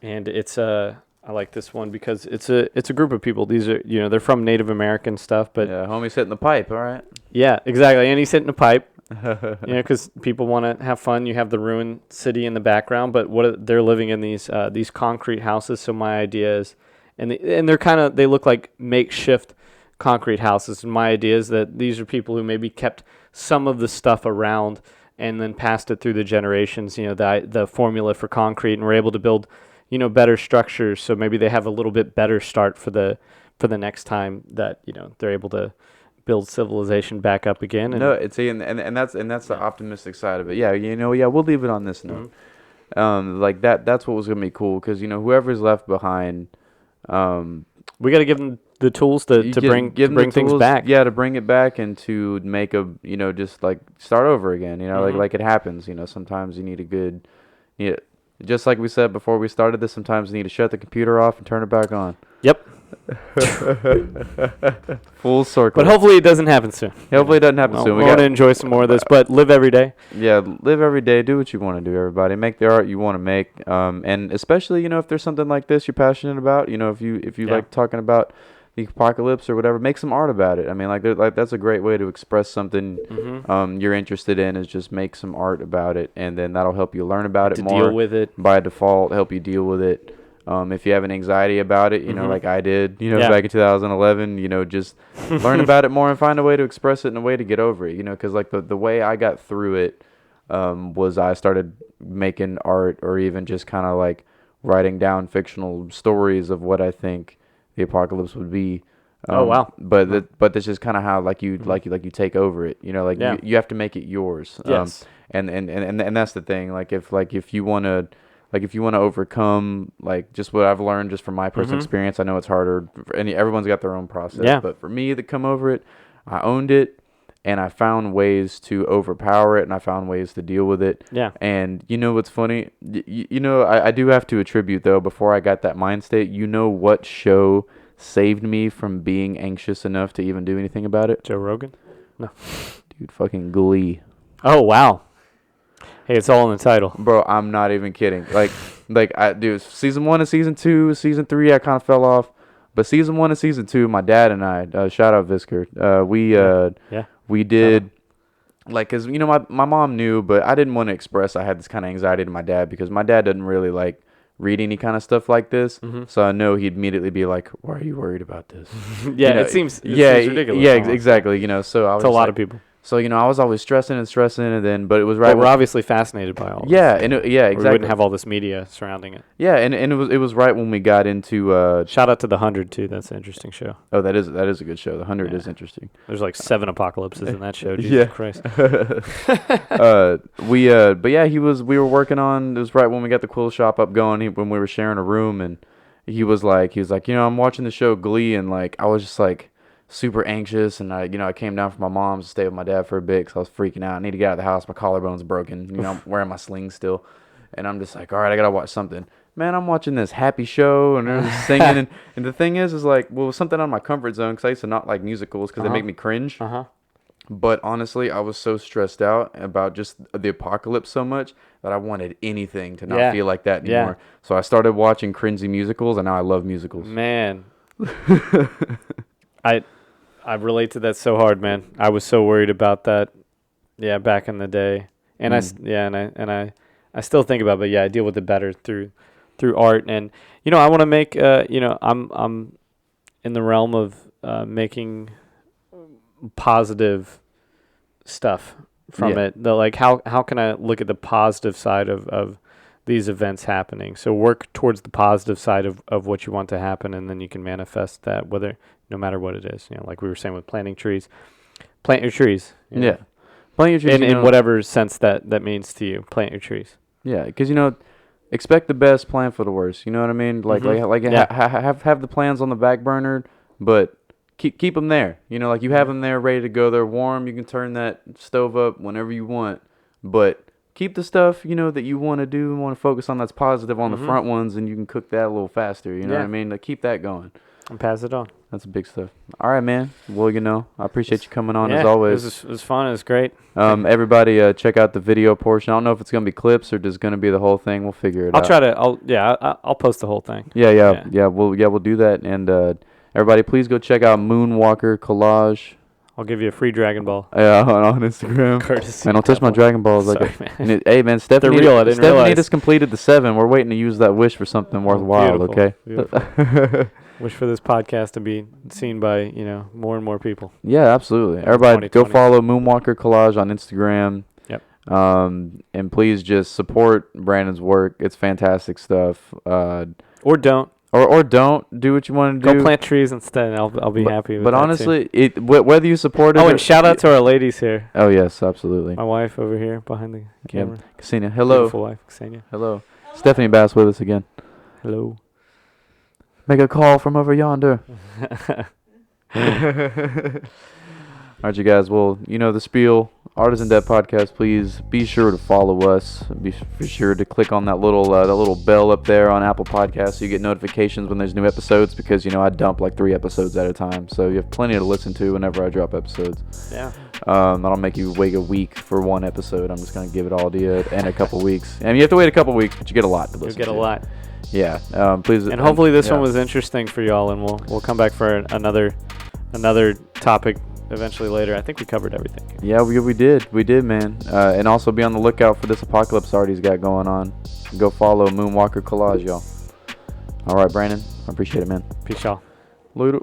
S2: And it's I like this one because it's a group of people. These are they're from Native American stuff, but
S1: yeah, homie's hitting the pipe. All right.
S2: Yeah, exactly. And he's hitting a pipe. Because people want to have fun. You have the ruined city in the background, but they're living in these concrete houses. So my idea is, and they look like makeshift concrete houses. And my idea is that these are people who maybe kept some of the stuff around and then passed it through the generations. The formula for concrete, and were able to build, better structures. So maybe they have a little bit better start for the next time that they're able to build civilization back up again.
S1: And that's the optimistic side of it. Yeah, we'll leave it on this note. Mm-hmm. Like that's what was gonna be cool, because whoever's left behind,
S2: we got to give them the tools to bring things back.
S1: Yeah, to bring it back and to make just like start over again.
S2: Mm-hmm.
S1: like it happens. Sometimes you need just like we said before we started this. Sometimes you need to shut the computer off and turn it back on.
S2: Yep.
S1: Full circle.
S2: But hopefully it doesn't happen soon.
S1: Hopefully it doesn't happen soon.
S2: We want to enjoy some more of this, but live every day.
S1: Yeah, live every day. Do what you want to do, everybody. Make the art you want to make. And especially, if there's something like this you're passionate about, if you like talking about the apocalypse or whatever, make some art about it. I mean, that's a great way to express something you're interested in, is just make some art about it, and then that'll help you learn about it more.
S2: To deal with it.
S1: By default, help you deal with it. If you have an anxiety about it, like I did, back in 2011, just learn about it more and find a way to express it and a way to get over it, because like the way I got through it was I started making art, or even just kind of like writing down fictional stories of what I think the apocalypse would be.
S2: Oh wow!
S1: But that's just kind of how you take over it, you have to make it yours.
S2: Yes.
S1: And that's the thing. If you want to. If you want to overcome, just what I've learned just from my personal experience, I know it's harder. Everyone's got their own process.
S2: Yeah.
S1: But for me to come over it, I owned it, and I found ways to overpower it, and I found ways to deal with it.
S2: Yeah.
S1: And what's funny? I do have to attribute, though, before I got that mind state, what show saved me from being anxious enough to even do anything about it?
S2: Joe Rogan? No.
S1: Dude, fucking Glee.
S2: Oh, wow. Hey, it's all in the title.
S1: Bro, I'm not even kidding. Season 1 and season 2, season 3, I kind of fell off. But season 1 and season 2, my dad and I, shout out Visker, we did, because, my mom knew, but I didn't want to express I had this kind of anxiety to my dad, because my dad doesn't really, read any kind of stuff like this. Mm-hmm. So I know he'd immediately be like, why are you worried about this?
S2: It seems ridiculous.
S1: Yeah, exactly. So I was
S2: to a lot of people.
S1: So, I was always stressing, and then, but it was
S2: right. But we're obviously fascinated by all this.
S1: Yeah, exactly.
S2: We wouldn't have all this media surrounding it.
S1: Yeah, and it was right when we got into...
S2: Shout out to The 100, too. That's an interesting show.
S1: Oh, that is a good show. The 100 is interesting.
S2: There's 7 apocalypses in that show. Jesus Christ.
S1: We were working on... It was right when we got the quill shop up going, when we were sharing a room, and he was like, I'm watching the show Glee, and, I was just, super anxious, and I came down from my mom's to stay with my dad for a bit because I was freaking out. I need to get out of the house. My collarbone's broken. I'm wearing my sling still, and I'm just like, all right, I gotta watch something. Man, I'm watching this happy show, and they're just singing, and the thing is something out of my comfort zone, because I used to not like musicals because they make me cringe. But honestly, I was so stressed out about just the apocalypse so much that I wanted anything to not feel like that anymore. Yeah. So I started watching cringy musicals, and now I love musicals.
S2: Man. I relate to that so hard, man. I was so worried about that, back in the day, and I still think about it, but I deal with it better through art, and I want to make I'm in the realm of making positive stuff from it. How can I look at the positive side of these events happening? So work towards the positive side of what you want to happen, and then you can manifest that, no matter what it is. Like we were saying with planting trees, plant your trees.
S1: Yeah. Plant your trees.
S2: In whatever sense that means to you, plant your trees.
S1: Yeah, because, expect the best, plan for the worst. You know what I mean? Have the plans on the back burner, but keep them there. You know, like you have them there ready to go. They're warm. You can turn that stove up whenever you want. But keep the stuff, you know, that you want to do and want to focus on that's positive on the front ones, and you can cook that a little faster. You know what I mean? Like, keep that going.
S2: And pass it on.
S1: That's big stuff. All right, man. Well, you know, I appreciate you coming on as always.
S2: It was fun. It was great.
S1: Everybody, check out the video portion. I don't know if it's gonna be clips or just gonna be the whole thing. We'll figure it out.
S2: I'll post the whole thing.
S1: Yeah. We'll do that. And everybody, please go check out Moonwalker Collage.
S2: I'll give you a free Dragon Ball.
S1: Yeah, on Instagram.
S2: Courtesy.
S1: Man, don't touch my Dragon Balls.
S2: Sorry, man.
S1: Hey, man, Stephanie.
S2: They're real. I didn't
S1: Stephanie
S2: realize.
S1: just completed the 7. We're waiting to use that wish for something worthwhile.
S2: Beautiful,
S1: Okay.
S2: beautiful. Wish for this podcast to be seen by more and more people.
S1: Yeah, absolutely. Everybody, go follow Moonwalker Collage on Instagram.
S2: Yep.
S1: And please just support Brandon's work. It's fantastic stuff.
S2: Or don't.
S1: Or don't do what you want to do.
S2: Go plant trees instead. I'll be happy with that.
S1: But honestly, whether you support it.
S2: Oh, and shout out to our ladies here.
S1: Oh yes, absolutely.
S2: My wife over here behind the camera.
S1: Yeah. Ksenia, hello.
S2: Beautiful wife, Ksenia.
S1: Hello. Stephanie Bass with us again.
S2: Hello.
S1: Make a call from over yonder. All right, you guys. Well, you know the spiel. Artisan Debt Podcast. Please be sure to follow us. Be sure to click on that little bell up there on Apple Podcasts so you get notifications when there's new episodes. Because I dump like 3 episodes at a time, so you have plenty to listen to whenever I drop episodes.
S2: Yeah.
S1: I don't make you wait a week for one episode. I'm just gonna give it all to you in a couple weeks. And you have to wait a couple weeks, but you get a lot to listen to.
S2: You get a lot.
S1: Yeah. Please.
S2: And hopefully this one was interesting for y'all, and we'll come back for another topic eventually later. I think we covered everything.
S1: Yeah, we did, man. And also be on the lookout for this apocalypse art he's got going on. Go follow Moonwalker Collage, y'all. All right, Brandon. I appreciate it, man.
S2: Peace, y'all.
S1: Later.